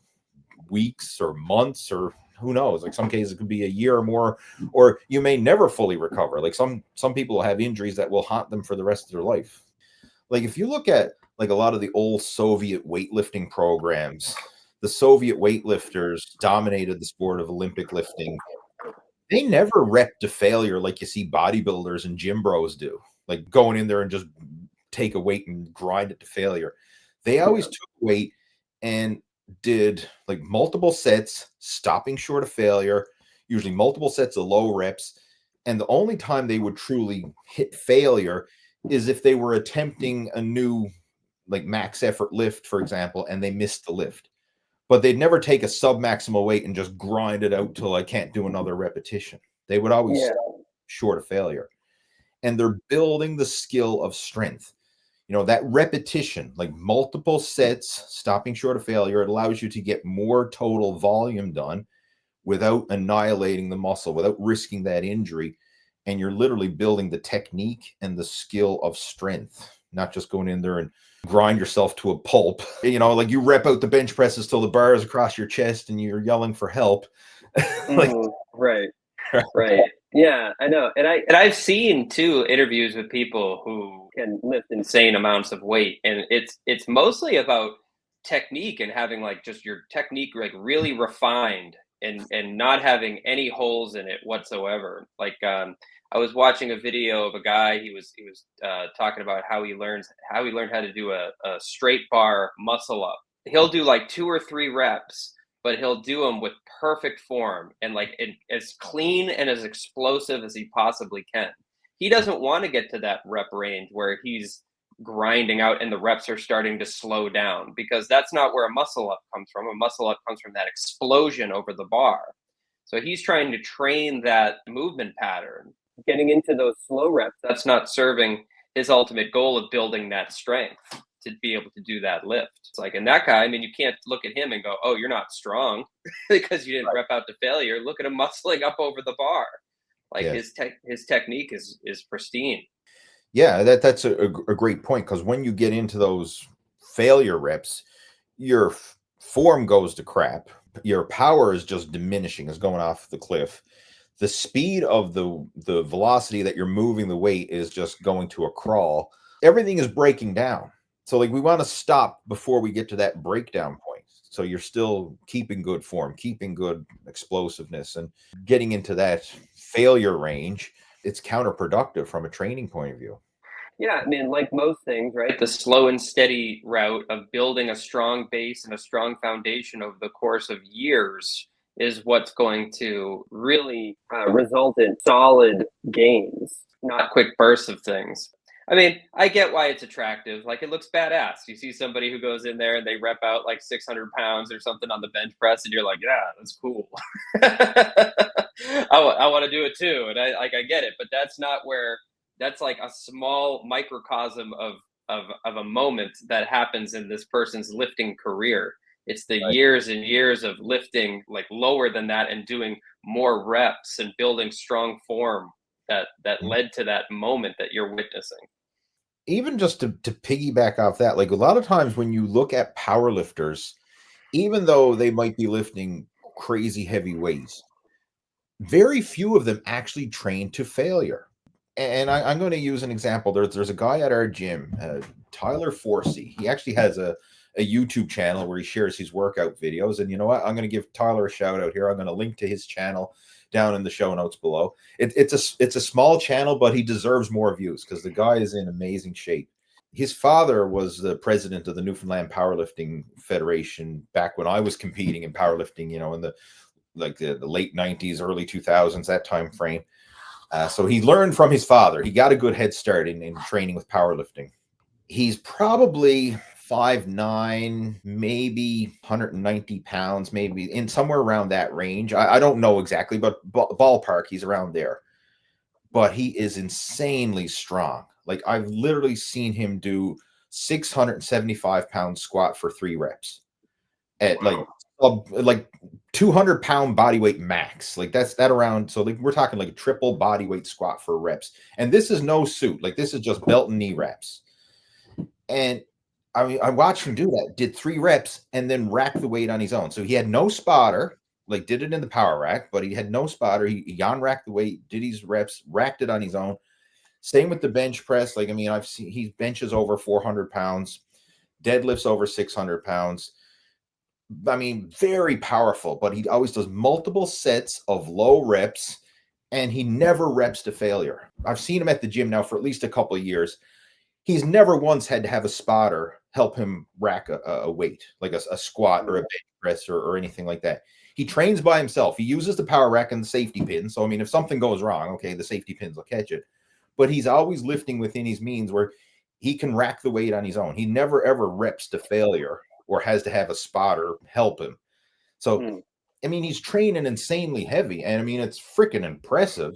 weeks or months, or who knows, like some cases it could be a year or more, or you may never fully recover. Like some people have injuries that will haunt them for the rest of their life. Like, if you look at like a lot of the old Soviet weightlifting programs, the Soviet weightlifters dominated the sport of Olympic lifting. They never rep to failure like you see bodybuilders and gym bros do, like going in there and just take a weight and grind it to failure. They always took weight and did like multiple sets, stopping short of failure, usually multiple sets of low reps. And the only time they would truly hit failure is if they were attempting a new like max effort lift, for example, and they missed the lift. But they'd never take a sub-maximal weight and just grind it out till I can't do another repetition. They would always stop short of failure. And they're building the skill of strength. that repetition, like multiple sets, stopping short of failure, it allows you to get more total volume done without annihilating the muscle, without risking that injury. And you're literally building the technique and the skill of strength, not just going in there and grind yourself to a pulp. Like you rep out the bench presses till the bar is across your chest and you're yelling for help. Right. Yeah, I know. And I've seen too interviews with people who can lift insane amounts of weight, and it's mostly about technique and having like just your technique like really refined and not having any holes in it whatsoever. Like I was watching a video of a guy. He was talking about how he learned how to do a straight bar muscle up. He'll do like 2 or 3 reps, but he'll do them with perfect form and like as clean and as explosive as he possibly can. He doesn't want to get to that rep range where he's grinding out and the reps are starting to slow down, because that's not where a muscle up comes from. A muscle up comes from that explosion over the bar. So he's trying to train that movement pattern. Getting into those slow reps, that's not serving his ultimate goal of building that strength to be able to do that lift. It's like, and that guy, I mean, you can't look at him and go, oh, you're not strong because you didn't rep out to failure. Look at him muscling up over the bar. Like his technique is pristine. Yeah, that's a great point, because when you get into those failure reps, your form goes to crap. Your power is just diminishing, is going off the cliff. The speed of the velocity that you're moving the weight is just going to a crawl. Everything is breaking down. So like we want to stop before we get to that breakdown point. So you're still keeping good form, keeping good explosiveness, and getting into that failure range. It's counterproductive from a training point of view. Yeah, I mean, like most things, right? The slow and steady route of building a strong base and a strong foundation over the course of years is what's going to really result in solid gains, not quick bursts of things. I mean, I get why it's attractive. Like, it looks badass. You see somebody who goes in there and they rep out like 600 pounds or something on the bench press, and you're like, yeah, that's cool. I want to do it too. And I get it, but that's not where, that's like a small microcosm of a moment that happens in this person's lifting career. It's the years and years of lifting like lower than that and doing more reps and building strong form that led to that moment that you're witnessing. Even just to piggyback off that, like a lot of times when you look at powerlifters, even though they might be lifting crazy heavy weights, very few of them actually train to failure. And I'm going to use an example. There's a guy at our gym, Tyler Forsey. He actually has a YouTube channel where he shares his workout videos. And you know what? I'm going to give Tyler a shout out here. I'm going to link to his channel down in the show notes below. It's a small channel, but he deserves more views because the guy is in amazing shape. His father was the president of the Newfoundland Powerlifting Federation back when I was competing in powerlifting, in the late 90s, early 2000s, that time frame. So he learned from his father. He got a good head start in training with powerlifting. He's probably 5'9", maybe 190 pounds, maybe in somewhere around that range. I don't know exactly, but ballpark, he's around there. But he is insanely strong. Like, I've literally seen him do 675-pound squat for 3 reps at like 200-pound body weight max. Like, that's that around. So like we're talking like a triple body weight squat for reps. And this is no suit. Like, this is just belt and knee reps. And I mean, I watched him do that, did 3 reps and then racked the weight on his own. So he had no spotter, like did it in the power rack, but he had no spotter. He racked the weight, did his reps, racked it on his own. Same with the bench press. Like, I mean, I've seen he benches over 400 pounds, deadlifts over 600 pounds. I mean, very powerful, but he always does multiple sets of low reps and he never reps to failure. I've seen him at the gym now for at least a couple of years. He's never once had to have a spotter help him rack a weight, like a squat or a bench press or anything like that. He trains by himself. He uses the power rack and the safety pin. So, I mean, if something goes wrong, okay, the safety pins will catch it. But he's always lifting within his means where he can rack the weight on his own. He never, ever reps to failure or has to have a spotter help him. So, I mean, he's training insanely heavy. And, I mean, it's freaking impressive.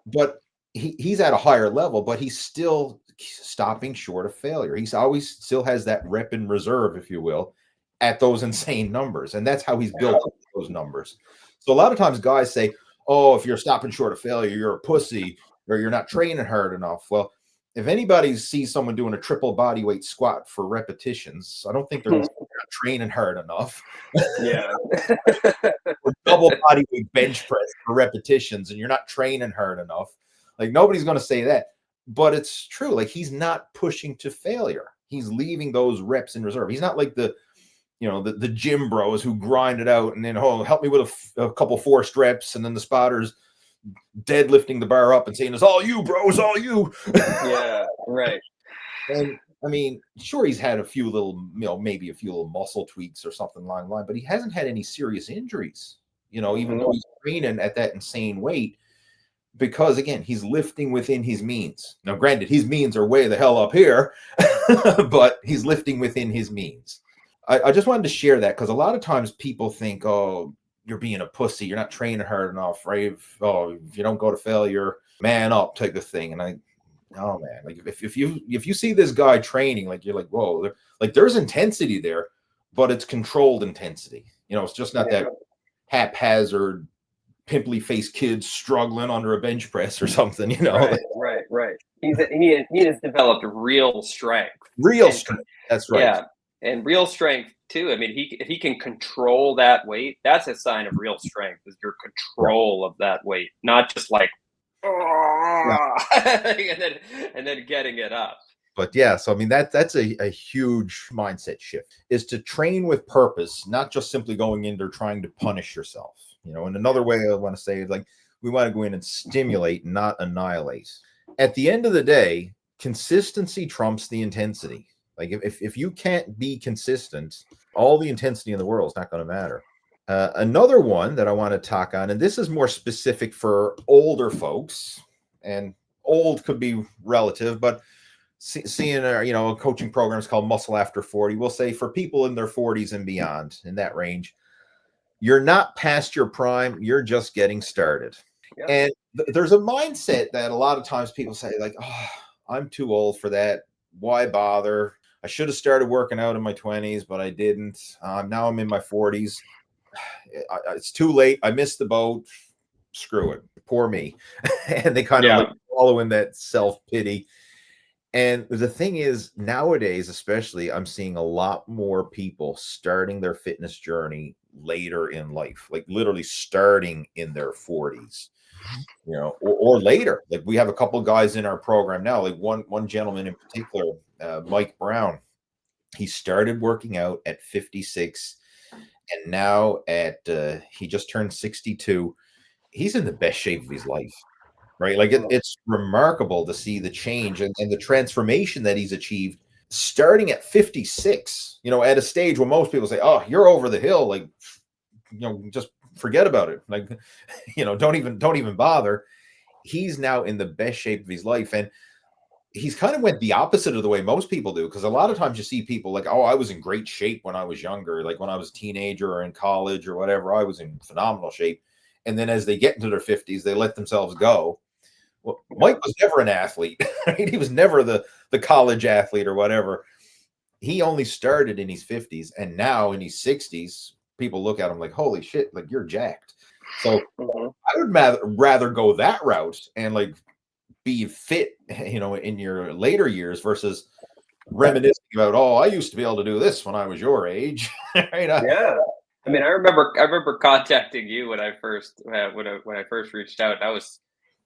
But he's at a higher level, but he's still stopping short of failure. He's always still has that rep in reserve, if you will, at those insane numbers. And that's how he's built up those numbers. So a lot of times guys say, oh, if you're stopping short of failure, you're a pussy or you're not training hard enough. Well, if anybody sees someone doing a triple body weight squat for repetitions, I don't think they're not training hard enough. Yeah. Or double body weight bench press for repetitions and you're not training hard enough. Like nobody's going to say that, but it's true. Like he's not pushing to failure. He's leaving those reps in reserve. He's not like the gym bros who grind it out and then, oh, help me with a couple forced reps. And then the spotters deadlifting the bar up and saying, it's all you, bro. It's all you. Yeah, right. And I mean, sure, he's had a few little, maybe a few little muscle tweaks or something along the line, but he hasn't had any serious injuries, even though he's training at that insane weight, because again, he's lifting within his means. Now, granted, his means are way the hell up here, but he's lifting within his means. I just wanted to share that because a lot of times people think, oh, you're being a pussy, you're not training hard enough, right? If you don't go to failure, man up type of thing. And oh man, like if you see this guy training, like you're like, whoa, like there's intensity there, but it's controlled intensity. It's just not that haphazard, pimply faced kid struggling under a bench press or something, Right. He has developed real strength. That's right. Yeah. And real strength too. I mean, if he can control that weight, that's a sign of real strength, is your control of that weight, not just like, and then getting it up. But yeah, so I mean that's a huge mindset shift, is to train with purpose, not just simply going in there trying to punish yourself. And another way I want to say is, like, we want to go in and stimulate, not annihilate. At the end of the day, consistency trumps the intensity. Like if you can't be consistent, all the intensity in the world is not going to matter. Another one that I want to talk on, and this is more specific for older folks, and old could be relative, but seeing our, coaching programs called Muscle After 40, we'll say for people in their 40s and beyond, in that range, you're not past your prime, you're just getting started. Yep. And there's a mindset that a lot of times people say, like, oh, I'm too old for that. Why bother? I should have started working out in my 20s, but I didn't. Now I'm in my 40s. It's too late. I missed the boat. Screw it. Poor me. And they kind of follow in that self-pity. And the thing is, nowadays, especially, I'm seeing a lot more people starting their fitness journey later in life, like literally starting in their 40s. Or later. Like we have a couple guys in our program now, like one gentleman in particular, Mike Brown. He started working out at 56, and now he just turned 62. He's in the best shape of his life, right? Like it's remarkable to see the change and the transformation that he's achieved starting at 56, at a stage where most people say, oh, you're over the hill. Like, just forget about it. Like, don't even bother. He's now in the best shape of his life. And he's kind of went the opposite of the way most people do. Because a lot of times you see people like, oh, I was in great shape when I was younger. Like when I was a teenager or in college or whatever, I was in phenomenal shape. And then as they get into their 50s, they let themselves go. Well, Mike was never an athlete. Right? He was never the college athlete or whatever. He only started in his 50s. And now in his 60s, people look at him like, holy shit, like you're jacked. So I would rather go that route and like be fit, in your later years versus reminiscing about, oh, I used to be able to do this when I was your age. Right? Yeah. I mean, I remember contacting you when I first reached out. I was,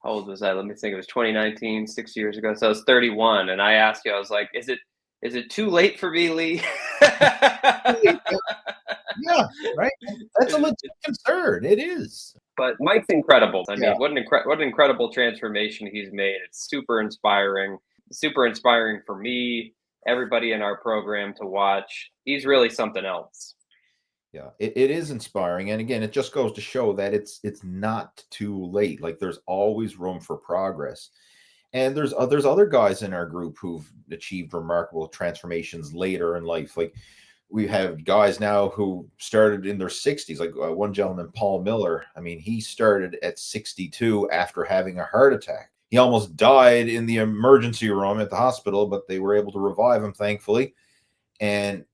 how old was I? Let me think. It was 2019, 6 years ago. So I was 31, and I asked you, I was like, is it too late for me, Lee? Yeah, right. That's a legit concern. It is. But Mike's incredible. I mean, what an incredible transformation he's made. It's super inspiring for me, everybody in our program to watch. He's really something else. Yeah, it is inspiring. And again, it just goes to show that it's not too late. Like there's always room for progress. And there's other guys in our group who've achieved remarkable transformations later in life. Like we have guys now who started in their 60s, like one gentleman, Paul Miller. I mean, he started at 62 after having a heart attack. He almost died in the emergency room at the hospital, but they were able to revive him, thankfully. And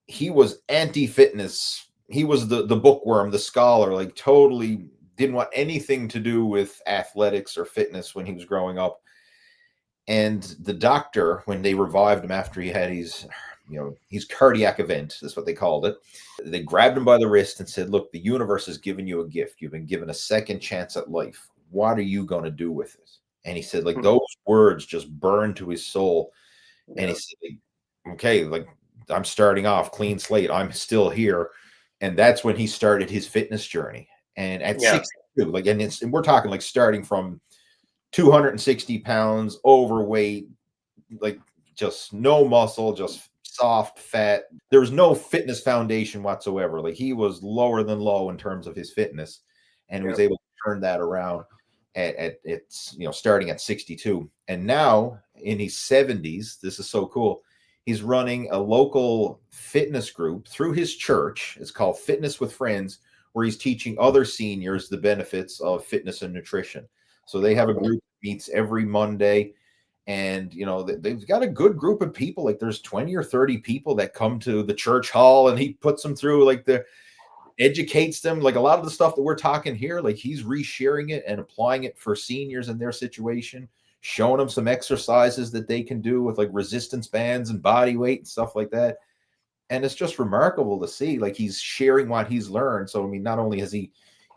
he was anti-fitness. He was the bookworm, the scholar, like totally didn't want anything to do with athletics or fitness when he was growing up. And the doctor, when they revived him after he had his cardiac event, that's what they called it, they grabbed him by the wrist and said, look, the universe has given you a gift. You've been given a second chance at life. What are you going to do with it? And he said, like, those words just burned to his soul. And he said, like, okay, like, I'm starting off clean slate. I'm still here. And that's when he started his fitness journey. And at 62, like, and we're talking like starting from 260 pounds, overweight, like just no muscle, just soft fat. There was no fitness foundation whatsoever. Like, he was lower than low in terms of his fitness, and was able to turn that around at starting at 62. And now in his 70s, this is so cool. He's running a local fitness group through his church. It's called Fitness with Friends, where he's teaching other seniors the benefits of fitness and nutrition. So they have a group that meets every Monday, and they've got a good group of people. Like, there's 20 or 30 people that come to the church hall, and he puts them through, like, educates them, like a lot of the stuff that we're talking here. Like, he's resharing it and applying it for seniors in their situation, showing them some exercises that they can do with like resistance bands and body weight and stuff like that. And it's just remarkable to see, like, he's sharing what he's learned. So, I mean, not only has he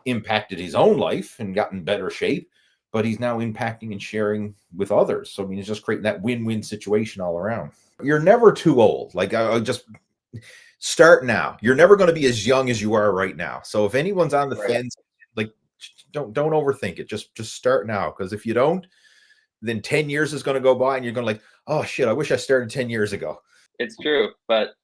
impacted his own life and gotten better shape, but he's now impacting and sharing with others. So, I mean, it's just creating that win-win situation all around. You're never too old. Like, I just start now. You're never going to be as young as you are right now. So if anyone's on the fence, like, don't overthink it. Just start now. Because if you don't, then 10 years is going to go by and you're going to like, oh shit, I wish I started 10 years ago. It's true. But,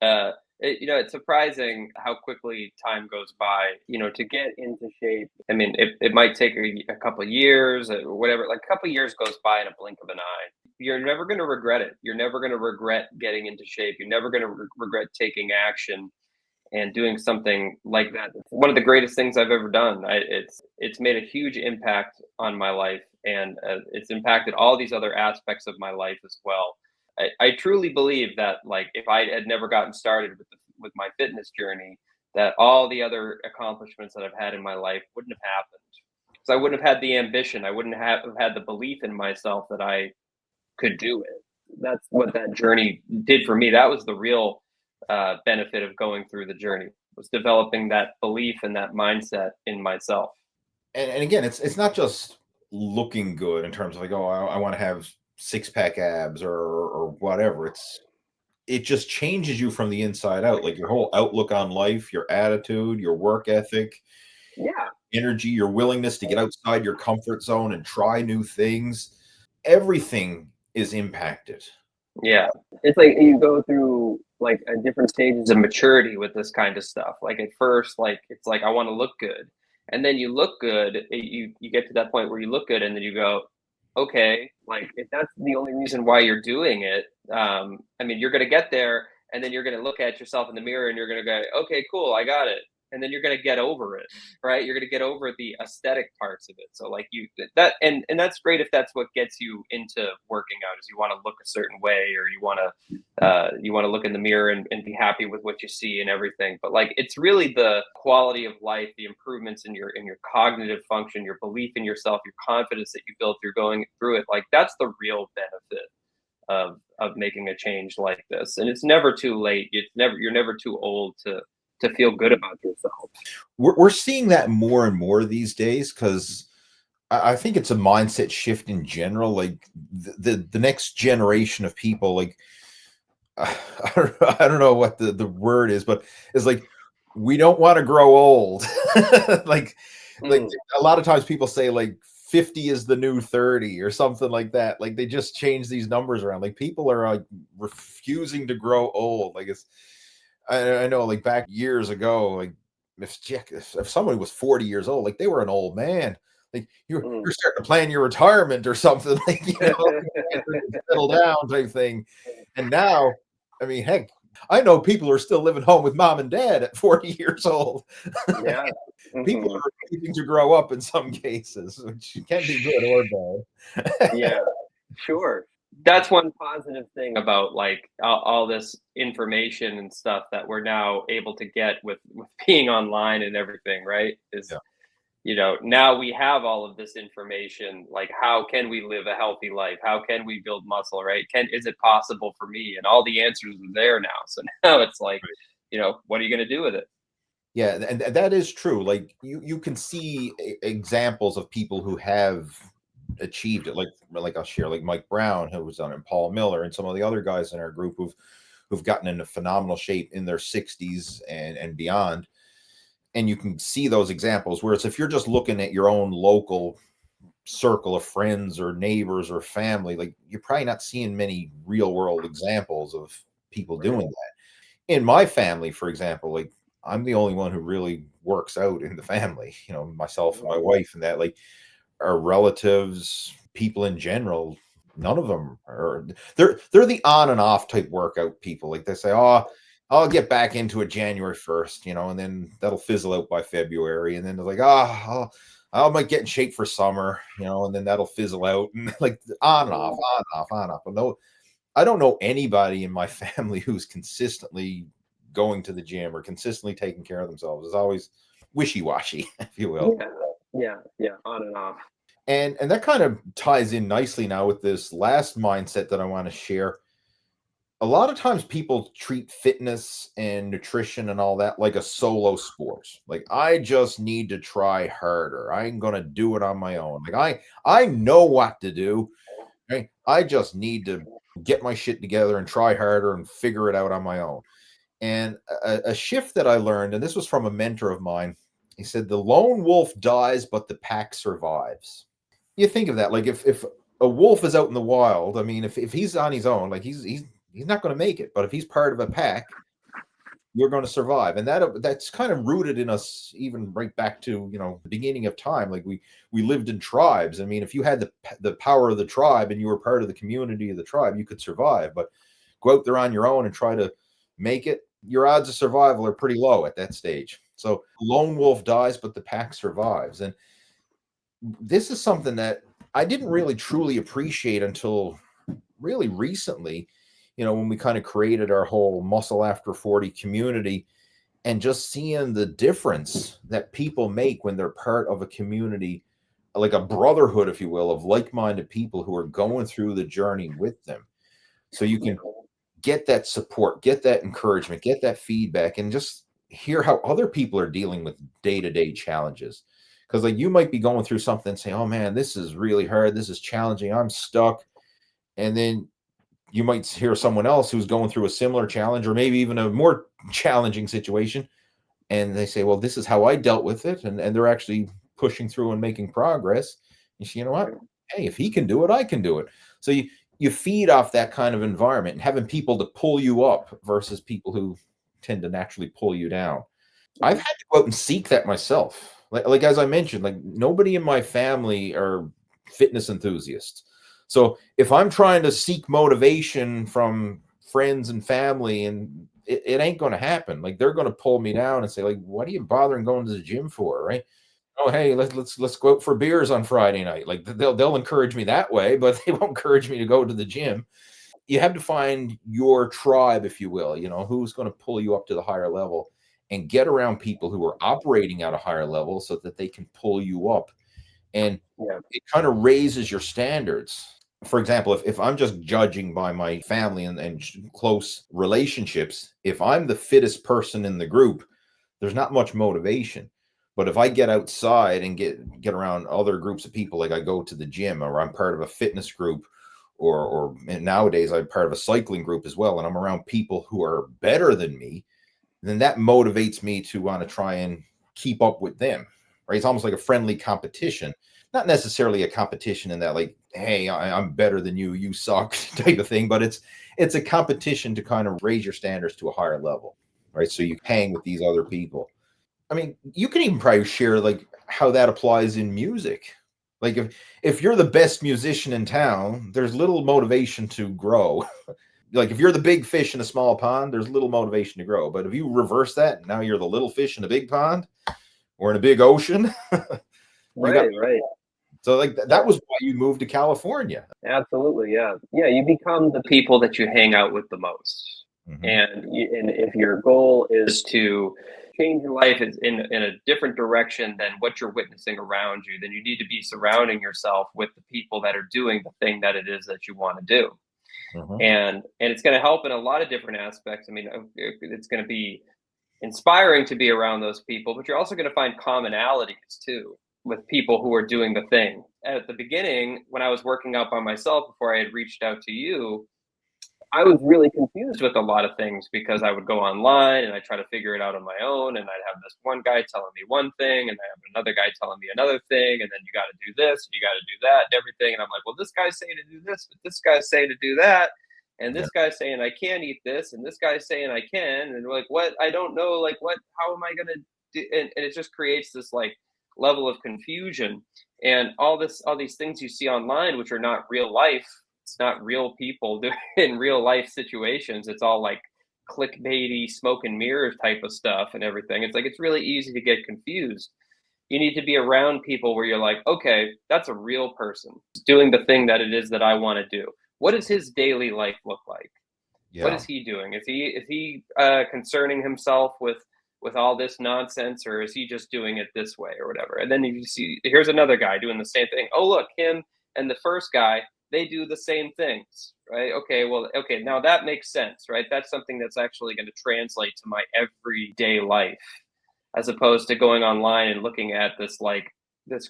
it's surprising how quickly time goes by, to get into shape. I mean, it might take a couple of years or whatever, like a couple of years goes by in a blink of an eye. You're never going to regret it. You're never going to regret getting into shape. You're never going to regret taking action and doing something like that. It's one of the greatest things I've ever done. It's made a huge impact on my life, and it's impacted all these other aspects of my life as well. I truly believe that, like, if I had never gotten started with my fitness journey, that all the other accomplishments that I've had in my life wouldn't have happened, because I wouldn't have had the ambition. I wouldn't have had the belief in myself that I could do it. That's what that journey did for me. That was the real benefit of going through the journey, was developing that belief and that mindset in myself. And again, it's not just looking good in terms of like, oh, I want to have six-pack abs or whatever. It just changes you from the inside out, like your whole outlook on life, your attitude, your work ethic, energy, your willingness to get outside your comfort zone and try new things. Everything is impacted. Yeah. It's like you go through like different stages of maturity with this kind of stuff. Like, at first, like, it's like, I want to look good. And then you look good, you get to that point where you look good, and then you go, okay, like, if that's the only reason why you're doing it, I mean, you're going to get there, and then you're going to look at yourself in the mirror and you're going to go, okay, cool, I got it. And then you're going to get over it, right? You're going to get over the aesthetic parts of it. So like and that's great if that's what gets you into working out, is you want to look a certain way, or you want to look in the mirror and be happy with what you see and everything. But like, it's really the quality of life, the improvements in your cognitive function, your belief in yourself, your confidence that you build through going through it. Like, that's the real benefit of making a change like this. And it's never too late. You're never too old to feel good about yourself. We're seeing that more and more these days, because I think it's a mindset shift in general. Like, the next generation of people, like, I don't know what the word is, but it's like, we don't want to grow old. like a lot of times people say like 50 is the new 30 or something like that. Like, they just change these numbers around. Like, people are like refusing to grow old. Like, I know, like, back years ago, like, if someone was 40 years old, like, they were an old man. Like, you're starting to plan your retirement or something, like, settle down type thing. And now, I mean, heck, I know people are still living home with mom and dad at 40 years old. Yeah. People are refusing to grow up in some cases, which can be good or bad. Yeah, sure. That's one positive thing about like all this information and stuff that we're now able to get with being online and everything, right? Is Yeah. now we have all of this information. Like, how can we live a healthy life? How can we build muscle? Right? Is it possible for me? And all the answers are there now. So now it's like, what are you going to do with it? Yeah, and that is true. Like you can see examples of people who have achieved it. Like I'll share, like Mike Brown, who was on it, and Paul Miller, and some of the other guys in our group who've gotten into phenomenal shape in their 60s and beyond. And you can see those examples. Whereas if you're just looking at your own local circle of friends or neighbors or family, like you're probably not seeing many real world examples of people doing that. In my family, for example, like I'm the only one who really works out in the family, myself and my wife, and that, like, our relatives, people in general, none of them are, they're the on and off type workout people. Like they say, oh, I'll get back into it January 1st, and then that'll fizzle out by February. And then they're like, I might get in shape for summer, and then that'll fizzle out, and like on and off, on and off, on and off. But no, I don't know anybody in my family who's consistently going to the gym or consistently taking care of themselves. It's always wishy-washy, if you will. Yeah, on and off. And that kind of ties in nicely now with this last mindset that I want to share. A lot of times people treat fitness and nutrition and all that like a solo sport. Like, I just need to try harder. I'm going to do it on my own. Like, I know what to do. Right? I just need to get my shit together and try harder and figure it out on my own. And a shift that I learned, and this was from a mentor of mine, he said, the lone wolf dies, but the pack survives. You think of that, like if a wolf is out in the wild, I mean, if he's on his own, like he's not going to make it. But if he's part of a pack, you're going to survive. And that's kind of rooted in us, even right back to, the beginning of time. Like we lived in tribes. I mean, if you had the power of the tribe and you were part of the community of the tribe, you could survive. But go out there on your own and try to make it, your odds of survival are pretty low at that stage. So lone wolf dies, but the pack survives. And this is something that I didn't really truly appreciate until really recently, when we kind of created our whole Muscle After 40 community, and just seeing the difference that people make when they're part of a community, like a brotherhood, if you will, of like-minded people who are going through the journey with them. So you can get that support, get that encouragement, get that feedback, and just hear how other people are dealing with day-to-day challenges. Because like you might be going through something and say, oh man, this is really hard, this is challenging, I'm stuck. And then you might hear someone else who's going through a similar challenge, or maybe even a more challenging situation, and they say, well, this is how I dealt with it, and they're actually pushing through and making progress. And you know what? Hey, if he can do it, I can do it. So you feed off that kind of environment, and having people to pull you up versus people who tend to naturally pull you down. I've had to go out and seek that myself. Like as I mentioned, like nobody in my family are fitness enthusiasts. So if I'm trying to seek motivation from friends and family, and it ain't going to happen. Like they're going to pull me down and say, like, what are you bothering going to the gym for? Right? Oh, hey, let's go out for beers on Friday night. Like they'll encourage me that way, but they won't encourage me to go to the gym. You have to find your tribe, if you will, who's going to pull you up to the higher level, and get around people who are operating at a higher level so that they can pull you up. And it kind of raises your standards. For example, if I'm just judging by my family and close relationships, if I'm the fittest person in the group, there's not much motivation. But if I get outside and get around other groups of people, like I go to the gym, or I'm part of a fitness group, or nowadays I'm part of a cycling group as well, and I'm around people who are better than me, then that motivates me to want to try and keep up with them, right? It's almost like a friendly competition, not necessarily a competition in that, like, hey, I'm better than you, you suck type of thing, but it's a competition to kind of raise your standards to a higher level, right? So you hang with these other people. I mean, you can even probably share like how that applies in music. Like if you're the best musician in town, there's little motivation to grow. like if you're the big fish in a small pond, there's little motivation to grow. But if you reverse that, now you're the little fish in a big pond or in a big ocean. Right. So like that was why you moved to California. Absolutely. Yeah. Yeah. You become the people that you hang out with the most. Mm-hmm. And if your goal is to change your life in a different direction than what you're witnessing around you, then you need to be surrounding yourself with the people that are doing the thing that it is that you want to do. Mm-hmm. And it's going to help in a lot of different aspects. I mean, it's going to be inspiring to be around those people, but you're also going to find commonalities too with people who are doing the thing. At the beginning, when I was working out by myself before I had reached out to you, I was really confused with a lot of things because I would go online and I try to figure it out on my own. And I'd have this one guy telling me one thing and I have another guy telling me another thing. And then you got to do this, and you got to do that and everything. And I'm like, well, this guy's saying to do this, but this guy's saying to do that. And this guy's saying I can't eat this. And this guy's saying I can. And we're like, what? I don't know. Like, what, how am I going to do? And it just creates this like level of confusion and all these things you see online, which are not real life. It's not real people in real life situations. It's all like clickbaity, smoke and mirrors type of stuff and everything. It's like, it's really easy to get confused. You need to be around people where you're like, okay, that's a real person doing the thing that it is that I want to do. What does his daily life look like? Yeah. What is he doing? Is he concerning himself with all this nonsense, or is he just doing it this way or whatever? And then you see, here's another guy doing the same thing. Oh, look, him and the first guy, they do the same things, right? Okay, now that makes sense, right? That's something that's actually going to translate to my everyday life, as opposed to going online and looking at this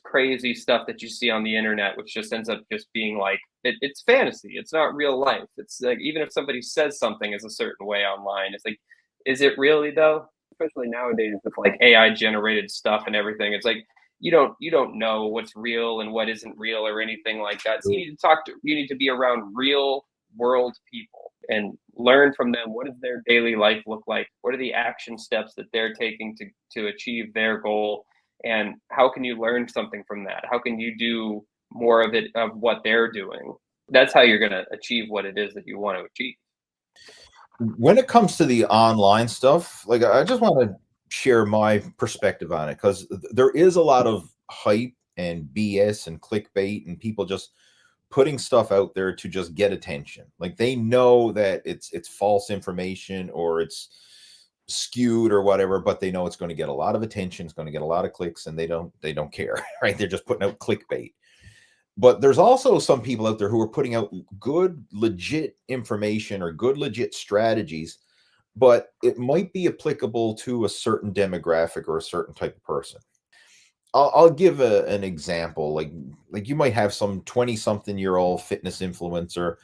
crazy stuff that you see on the internet, which just ends up just being like, it's fantasy. It's not real life. It's like, even if somebody says something is a certain way online, it's like, is it really though? Especially nowadays with like AI generated stuff and everything. It's like, you don't know what's real and what isn't real or anything like that. So you need to be around real world people and learn from them. What does their daily life look like? What are the action steps that they're taking to achieve their goal? And how can you learn something from that? How can you do more of it, of what they're doing? That's how you're going to achieve what it is that you want to achieve. When it comes to the online stuff, like I just want to share my perspective on it, because there is a lot of hype and BS and clickbait and people just putting stuff out there to just get attention. Like they know that it's false information or it's skewed or whatever, but they know it's going to get a lot of attention, it's going to get a lot of clicks, and they don't care, right? They're just putting out clickbait. But there's also some people out there who are putting out good, legit information or good, legit strategies, but it might be applicable to a certain demographic or a certain type of person. I'll give an example. Like you might have some 20-something-year-old fitness influencer,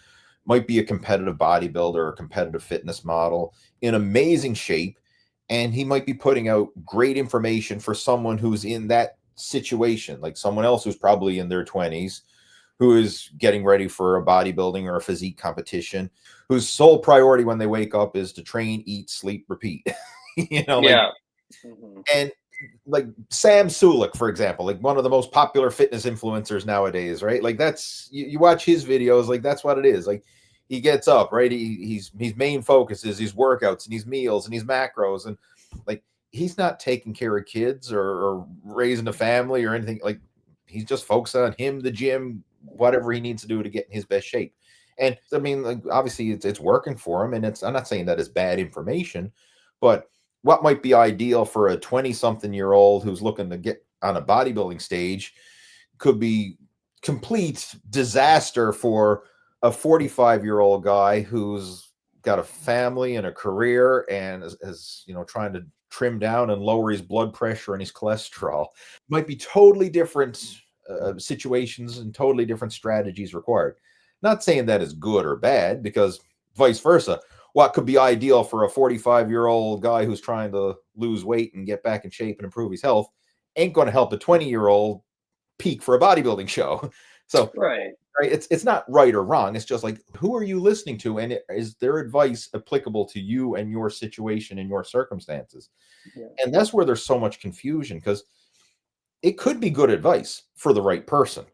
might be a competitive bodybuilder or competitive fitness model in amazing shape, and he might be putting out great information for someone who's in that situation, like someone else who's probably in their 20s, who is getting ready for a bodybuilding or a physique competition, whose sole priority when they wake up is to train, eat, sleep, repeat. Yeah. And like Sam Sulek, for example, like one of the most popular fitness influencers nowadays, right? Like that's, you watch his videos, like that's what it is. Like he gets up, right? His main focus is his workouts and his meals and his macros, and like he's not taking care of kids or raising a family or anything. Like he's just focused on him, the gym, whatever he needs to do to get in his best shape. And I mean, like obviously it's working for him, and I'm not saying that is bad information, but what might be ideal for a 20-something-year-old who's looking to get on a bodybuilding stage could be complete disaster for a 45-year-old guy who's got a family and a career and is trying to trim down and lower his blood pressure and his cholesterol. Might be totally different situations and totally different strategies required. Not saying that is good or bad, because vice versa, what could be ideal for a 45-year-old guy who's trying to lose weight and get back in shape and improve his health ain't going to help a 20-year-old peak for a bodybuilding show. So right, it's not right or wrong. It's just like, who are you listening to, and is their advice applicable to you and your situation and your circumstances? Yeah. And that's where there's so much confusion, because it could be good advice for the right person.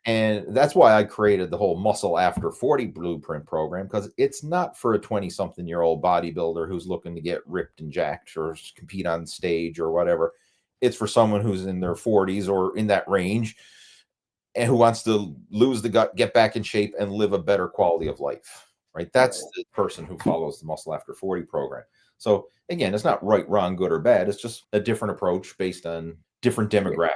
And that's why I created the whole Muscle After 40 Blueprint program, because it's not for a 20-something-year-old bodybuilder who's looking to get ripped and jacked or compete on stage or whatever. It's for someone who's in their 40s or in that range and who wants to lose the gut, get back in shape, and live a better quality of life, right? That's the person who follows the Muscle After 40 program. So again, it's not right, wrong, good, or bad. It's just a different approach based on different demographics.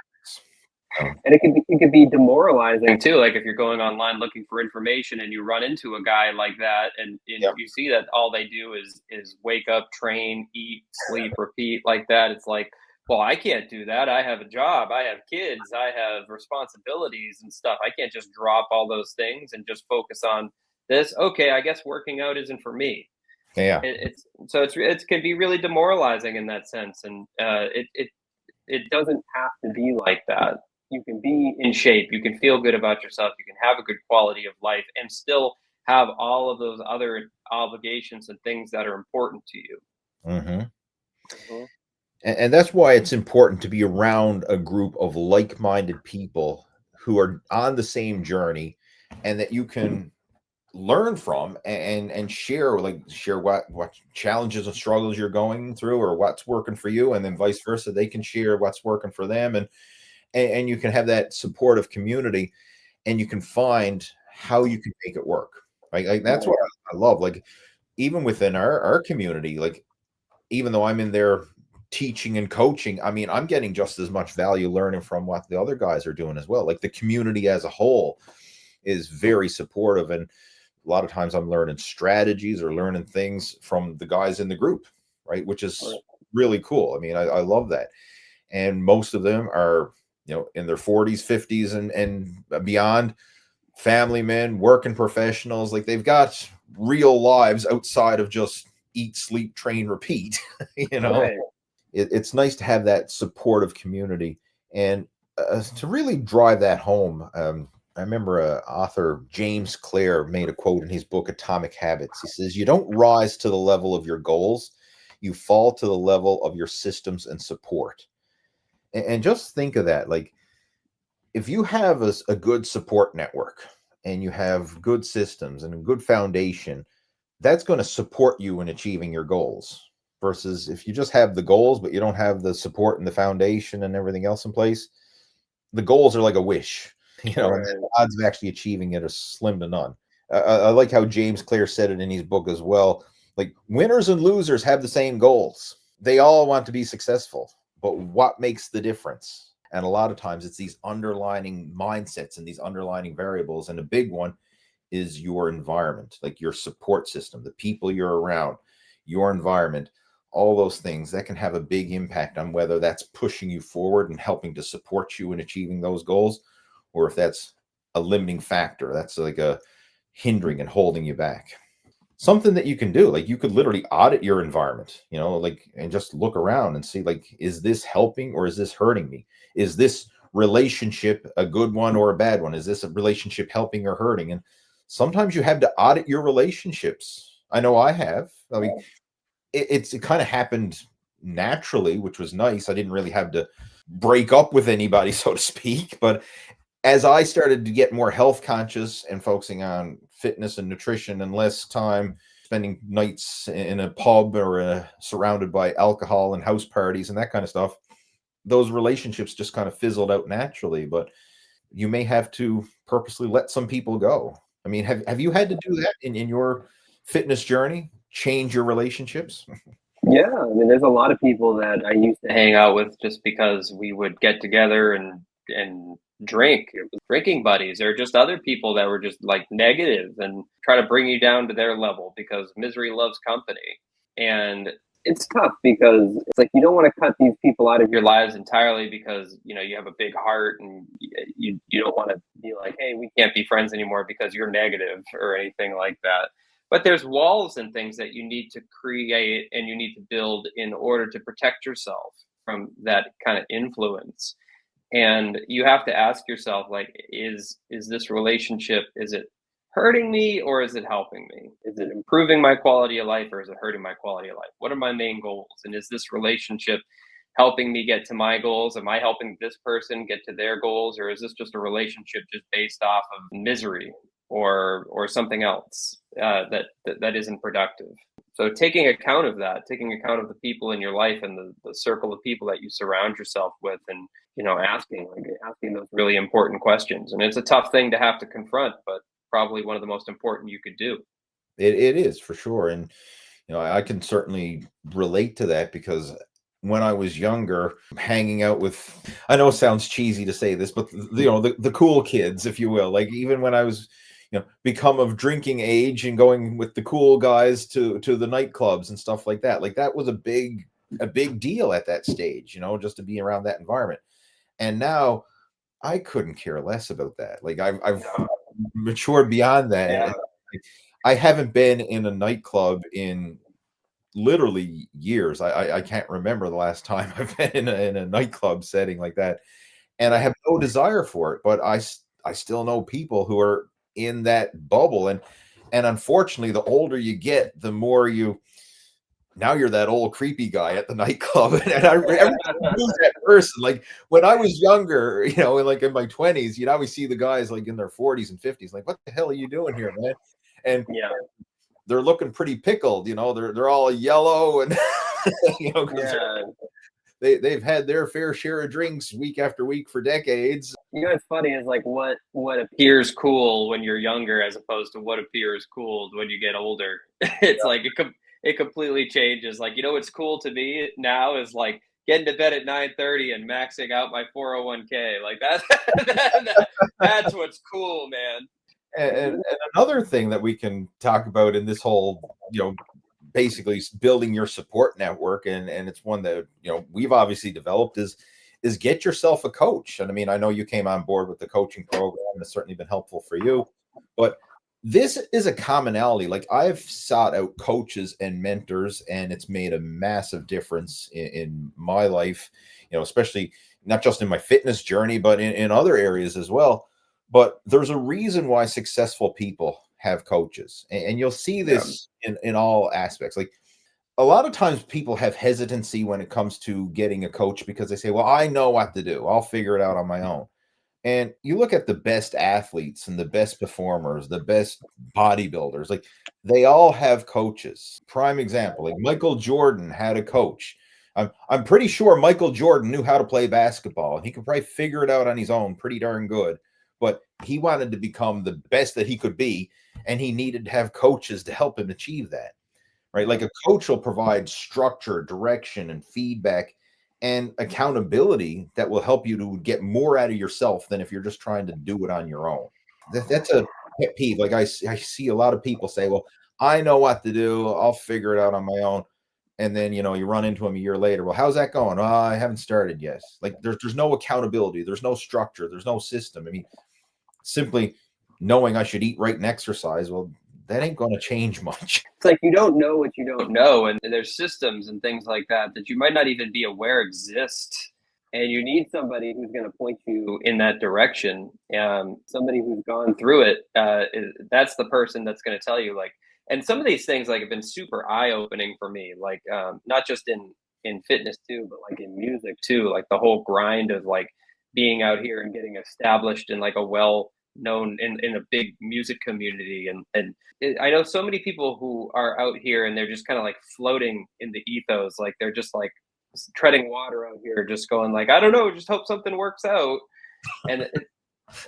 And it can be demoralizing too. Like if you're going online looking for information and you run into a guy like that, and you see that all they do is wake up, train, eat, sleep, repeat like that. It's like, well, I can't do that. I have a job. I have kids. I have responsibilities and stuff. I can't just drop all those things and just focus on this. Okay, I guess working out isn't for me. Yeah. It can be really demoralizing in that sense, and it doesn't have to be like that. You can be in shape, you can feel good about yourself, you can have a good quality of life, and still have all of those other obligations and things that are important to you. Mm-hmm. And that's why it's important to be around a group of like-minded people who are on the same journey, and that you can learn from and share what challenges and struggles you're going through, or what's working for you, and then vice versa. They can share what's working for them, and you can have that supportive community, and you can find how you can make it work. Right? Like that's what I love. Like even within our community, like even though I'm in there teaching and coaching, I mean, I'm getting just as much value learning from what the other guys are doing as well. Like the community as a whole is very supportive, and a lot of times I'm learning strategies or learning things from the guys in the group, right? Which is really cool. I mean, I love that. And most of them are, in their 40s, 50s, and beyond, family men, working professionals. Like they've got real lives outside of just eat, sleep, train, repeat. It's nice to have that supportive community, and to really drive that home. I remember author James Clear made a quote in his book, Atomic Habits. He says, "You don't rise to the level of your goals. You fall to the level of your systems and support." And just think of that. Like if you have a good support network and you have good systems and a good foundation, that's going to support you in achieving your goals. Versus if you just have the goals, but you don't have the support and the foundation and everything else in place, the goals are like a wish. And the odds of actually achieving it are slim to none. I like how James Clear said it in his book as well. Like winners and losers have the same goals. They all want to be successful, but what makes the difference? And a lot of times it's these underlying mindsets and these underlying variables. And a big one is your environment, like your support system, the people you're around, your environment, all those things that can have a big impact on whether that's pushing you forward and helping to support you in achieving those goals, or if that's a limiting factor, that's like a hindering and holding you back. Something that you can do, like you could literally audit your environment, and just look around and see, like, is this helping or is this hurting me? Is this relationship a good one or a bad one? Is this a relationship helping or hurting? And sometimes you have to audit your relationships. I know I have. I mean, it kind of happened naturally, which was nice. I didn't really have to break up with anybody, so to speak. But as I started to get more health conscious and focusing on fitness and nutrition and less time spending nights in a pub or surrounded by alcohol and house parties and that kind of stuff, those relationships just kind of fizzled out naturally. But you may have to purposely let some people go. I mean, have you had to do that in your fitness journey? Change your relationships? Yeah, I mean, there's a lot of people that I used to hang out with just because we would get together and drink. It was drinking buddies, or just other people that were just like negative and try to bring you down to their level, because misery loves company. And it's tough because it's like you don't want to cut these people out of your lives entirely because you have a big heart, and you don't want to be like, hey, we can't be friends anymore because you're negative or anything like that. But there's walls and things that you need to create and you need to build in order to protect yourself from that kind of influence. And you have to ask yourself, like, is this relationship, is it hurting me or is it helping me? Is it improving my quality of life or is it hurting my quality of life? What are my main goals? And is this relationship helping me get to my goals? Am I helping this person get to their goals? Or is this just a relationship just based off of misery or something else that isn't productive? So taking account of that, taking account of the people in your life and the circle of people that you surround yourself with, and, you know, asking those really important questions. And it's a tough thing to have to confront, but probably one of the most important you could do. It is, for sure. And, you know, I can certainly relate to that, because when I was younger, hanging out with, I know it sounds cheesy to say this, but you know, the cool kids, if you will, like even when I was, you know, become of drinking age and going with the cool guys to the nightclubs and stuff like that was a big deal at that stage, you know, just to be around that environment. And now I couldn't care less about that. Like I've matured beyond that. Yeah. I haven't been in a nightclub in literally years. I can't remember the last time I've been in a nightclub setting like that, and I have no desire for it. But I still know people who are in that bubble, and unfortunately, the older you get, the more you're that old creepy guy at the nightclub. And I knew that person. Like when I was younger, you know, like in my 20s, you'd always see the guys like in their 40s and 50s, like, what the hell are you doing here, man? And Yeah. they're looking pretty pickled, you know, they're all yellow and you know, they've had their fair share of drinks week after week for decades. You know what's funny is like what appears cool when you're younger as opposed to what appears cool when you get older. It's like it completely changes. Like, you know what's cool to me now is like getting to bed at 9:30 and maxing out my 401k. Like that's what's cool, man. And another thing that we can talk about in this whole, you know, basically building your support network, and it's one that, you know, we've obviously developed, is get yourself a coach. And I mean, I know you came on board with the coaching program. It's certainly been helpful for you, but this is a commonality. Like I've sought out coaches and mentors, and it's made a massive difference in my life, you know, especially not just in my fitness journey, but in other areas as well. But there's a reason why successful people have coaches. And you'll see this in all aspects. Like a lot of times people have hesitancy when it comes to getting a coach because they say, well, I know what to do. I'll figure it out on my own. And you look at the best athletes and the best performers, the best bodybuilders, like they all have coaches. Prime example, like Michael Jordan had a coach. I'm pretty sure Michael Jordan knew how to play basketball, and he could probably figure it out on his own pretty darn good. But he wanted to become the best that he could be, and he needed to have coaches to help him achieve that, right? Like a coach will provide structure, direction, and feedback and accountability that will help you to get more out of yourself than if you're just trying to do it on your own. That's a pet peeve. Like I see a lot of people say, well, I know what to do. I'll figure it out on my own. And then, you know, you run into them a year later. Well, how's that going? Oh, I haven't started yet. Like there's no accountability. There's no structure. There's no system. I mean, simply knowing I should eat right and exercise, well, that ain't going to change much. It's like you don't know what you don't know, and there's systems and things like that you might not even be aware exist, and you need somebody who's going to point you in that direction. Somebody who's gone through it, that's the person that's going to tell you. Like, and some of these things like have been super eye-opening for me, like not just in fitness too, but like in music too, like the whole grind of like being out here and getting established in like a well-known in a big music community. And I know so many people who are out here and they're just kind of like floating in the ethos. Like they're just like treading water out here, just going like, I don't know, just hope something works out. And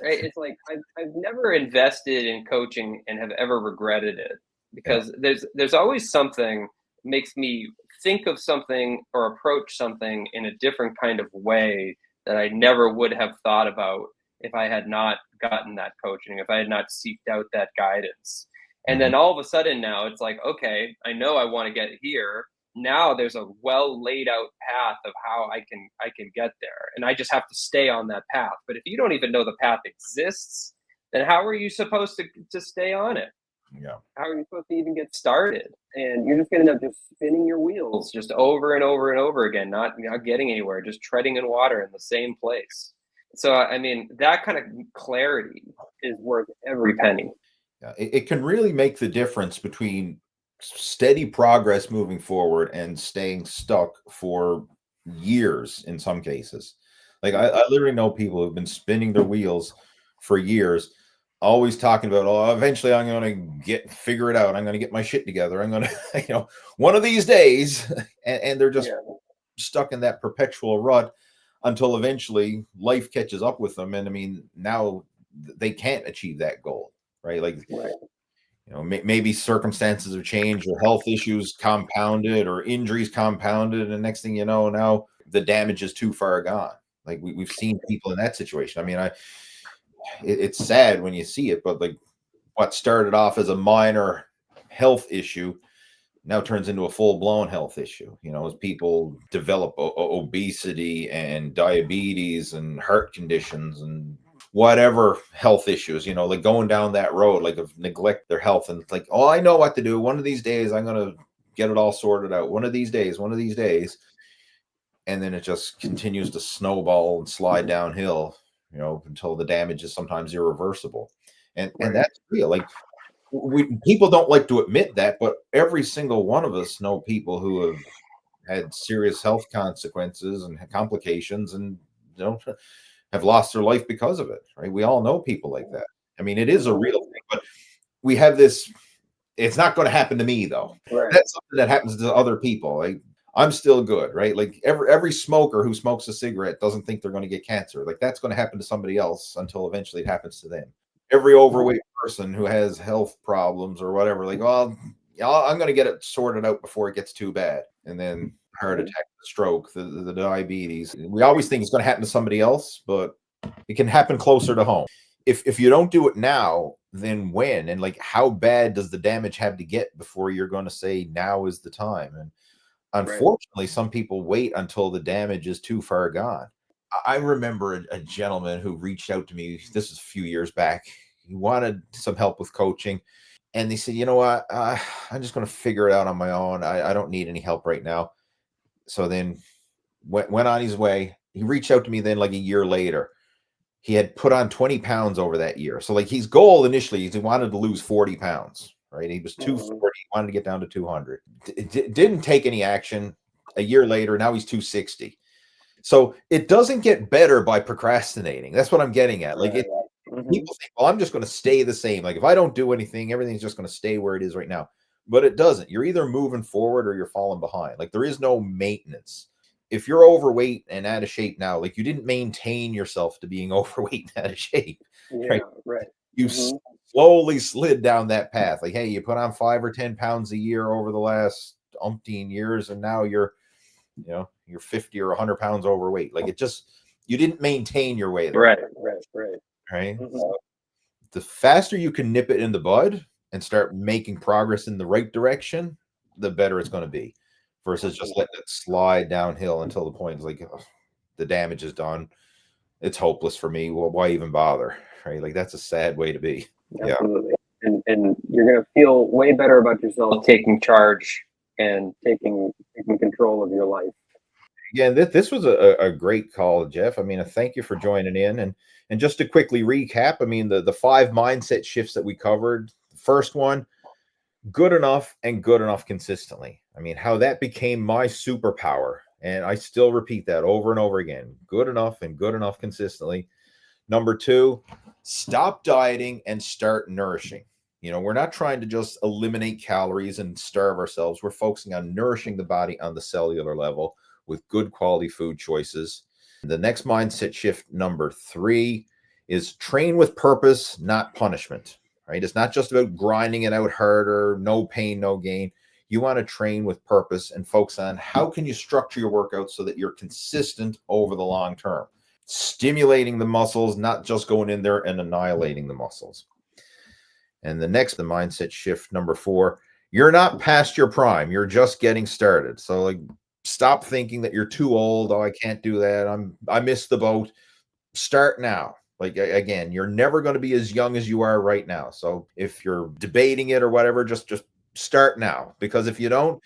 it's like, I've never invested in coaching and have ever regretted it, because there's always something makes me think of something or approach something in a different kind of way that I never would have thought about if I had not gotten that coaching, if I had not seeked out that guidance. And then all of a sudden now it's like, okay, I know I want to get here. Now there's a well laid out path of how I can get there. And I just have to stay on that path. But if you don't even know the path exists, then how are you supposed to stay on it? Yeah. How are you supposed to even get started? And you're just going to end up just spinning your wheels just over and over and over again, not getting anywhere, just treading in water in the same place. So, I mean, that kind of clarity is worth every penny. Yeah, it can really make the difference between steady progress moving forward and staying stuck for years in some cases. Like I literally know people who've been spinning their wheels for years, always talking about, oh, eventually I'm going to figure it out. I'm going to get my shit together. I'm going to, one of these days, and they're just stuck in that perpetual rut until eventually life catches up with them. And I mean, now they can't achieve that goal, right? Like, maybe circumstances have changed, or health issues compounded, or injuries compounded, and next thing you know, now the damage is too far gone. Like we've seen people in that situation. I mean, it's sad when you see it, but like what started off as a minor health issue now turns into a full-blown health issue, as people develop obesity and diabetes and heart conditions and whatever health issues, like going down that road, like of neglect their health. And it's like, oh, I know what to do. One of these days, I'm going to get it all sorted out. One of these days. And then it just continues to snowball and slide downhill, until the damage is sometimes irreversible. And that's real. Like, people don't like to admit that, but every single one of us know people who have had serious health consequences and complications, and have lost their life because of it. Right? We all know people like that. I mean, it is a real thing, but we have this. It's not going to happen to me though. Right. That's something that happens to other people. Like, I'm still good, right? Like every smoker who smokes a cigarette doesn't think they're going to get cancer. Like, that's going to happen to somebody else until eventually it happens to them. Every overweight person who has health problems or whatever, like, well, I'm going to get it sorted out before it gets too bad. And then heart attack, the stroke, the diabetes. We always think it's going to happen to somebody else, but it can happen closer to home. If you don't do it now, then when? And like, how bad does the damage have to get before you're going to say now is the time? And unfortunately, some people wait until the damage is too far gone. I remember a gentleman who reached out to me. This is a few years back. He wanted some help with coaching. And they said, you know what? I'm just going to figure it out on my own. I don't need any help right now. So then went on his way. He reached out to me then like a year later. He had put on 20 pounds over that year. So like his goal initially is he wanted to lose 40 pounds, right? He was 240. He wanted to get down to 200. Didn't take any action. A year later, now he's 260. So it doesn't get better by procrastinating. That's what I'm getting at. Like, people think, well, I'm just going to stay the same. Like, if I don't do anything, everything's just going to stay where it is right now. But it doesn't. You're either moving forward or you're falling behind. Like, there is no maintenance. If you're overweight and out of shape now, like, you didn't maintain yourself to being overweight and out of shape. Right. You slowly slid down that path. Like, hey, you put on 5 or 10 pounds a year over the last umpteen years, and now you're 50 or 100 pounds overweight. Like, you didn't maintain your way there. Right. So the faster you can nip it in the bud and start making progress in the right direction, the better it's going to be, versus just letting it slide downhill until the point is like, the damage is done. It's hopeless for me. Well, why even bother? Right. Like, that's a sad way to be. Absolutely. Yeah. And you're going to feel way better about yourself taking charge and taking control of your life. Again, this was a great call, Jeff. I mean, thank you for joining in. And just to quickly recap, I mean, the 5 mindset shifts that we covered. The first one, good enough and good enough consistently. I mean, how that became my superpower. And I still repeat that over and over again. Good enough and good enough consistently. Number 2, stop dieting and start nourishing. We're not trying to just eliminate calories and starve ourselves. We're focusing on nourishing the body on the cellular level with good quality food choices. The next mindset shift, number 3, is train with purpose, not punishment, right? It's not just about grinding it out harder, no pain, no gain. You want to train with purpose and focus on how can you structure your workout so that you're consistent over the long term, stimulating the muscles, not just going in there and annihilating the muscles. And the mindset shift, number 4, you're not past your prime. You're just getting started. So like, stop thinking that you're too old. Oh, I can't do that. I missed the boat. Start now. Like, again, you're never going to be as young as you are right now. So if you're debating it or whatever, just start now. Because if you don't,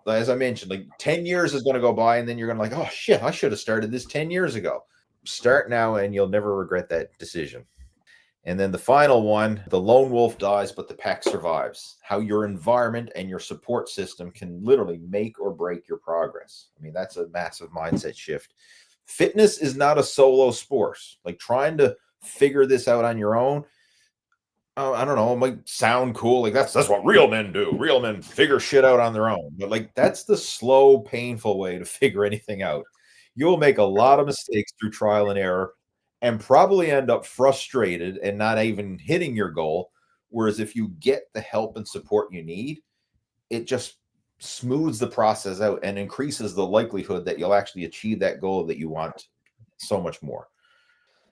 as I mentioned, like 10 years is going to go by and then you're going to like, oh shit, I should have started this 10 years ago. Start now and you'll never regret that decision. And then the final one, the lone wolf dies, but the pack survives. How your environment and your support system can literally make or break your progress. I mean, that's a massive mindset shift. Fitness is not a solo sport. Like trying to figure this out on your own, I don't know, it might sound cool. Like that's what real men do. Real men figure shit out on their own. But like that's the slow, painful way to figure anything out. You'll make a lot of mistakes through trial and error and probably end up frustrated and not even hitting your goal. Whereas if you get the help and support you need, it just smooths the process out and increases the likelihood that you'll actually achieve that goal that you want so much more.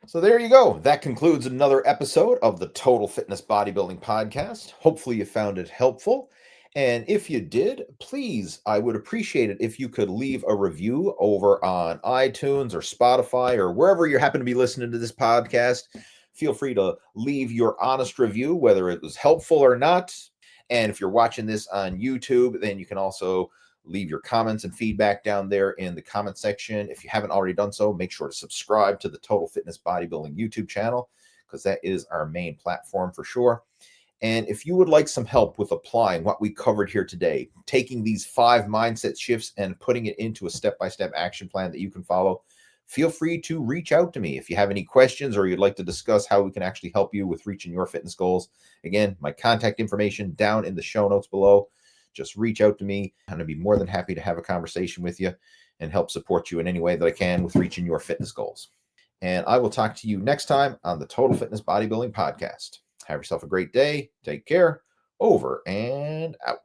So there you go. That concludes another episode of the Total Fitness Bodybuilding Podcast. Hopefully you found it helpful. And if you did, please, I would appreciate it if you could leave a review over on iTunes or Spotify or wherever you happen to be listening to this podcast. Feel free to leave your honest review, whether it was helpful or not. And if you're watching this on YouTube, then you can also leave your comments and feedback down there in the comment section. If you haven't already done so, make sure to subscribe to the Total Fitness Bodybuilding YouTube channel, because that is our main platform for sure. And if you would like some help with applying what we covered here today, taking these 5 mindset shifts and putting it into a step-by-step action plan that you can follow, feel free to reach out to me. If you have any questions or you'd like to discuss how we can actually help you with reaching your fitness goals, again, my contact information down in the show notes below. Just reach out to me, and I'd be more than happy to have a conversation with you and help support you in any way that I can with reaching your fitness goals. And I will talk to you next time on the Total Fitness Bodybuilding Podcast. Have yourself a great day. Take care. Over and out.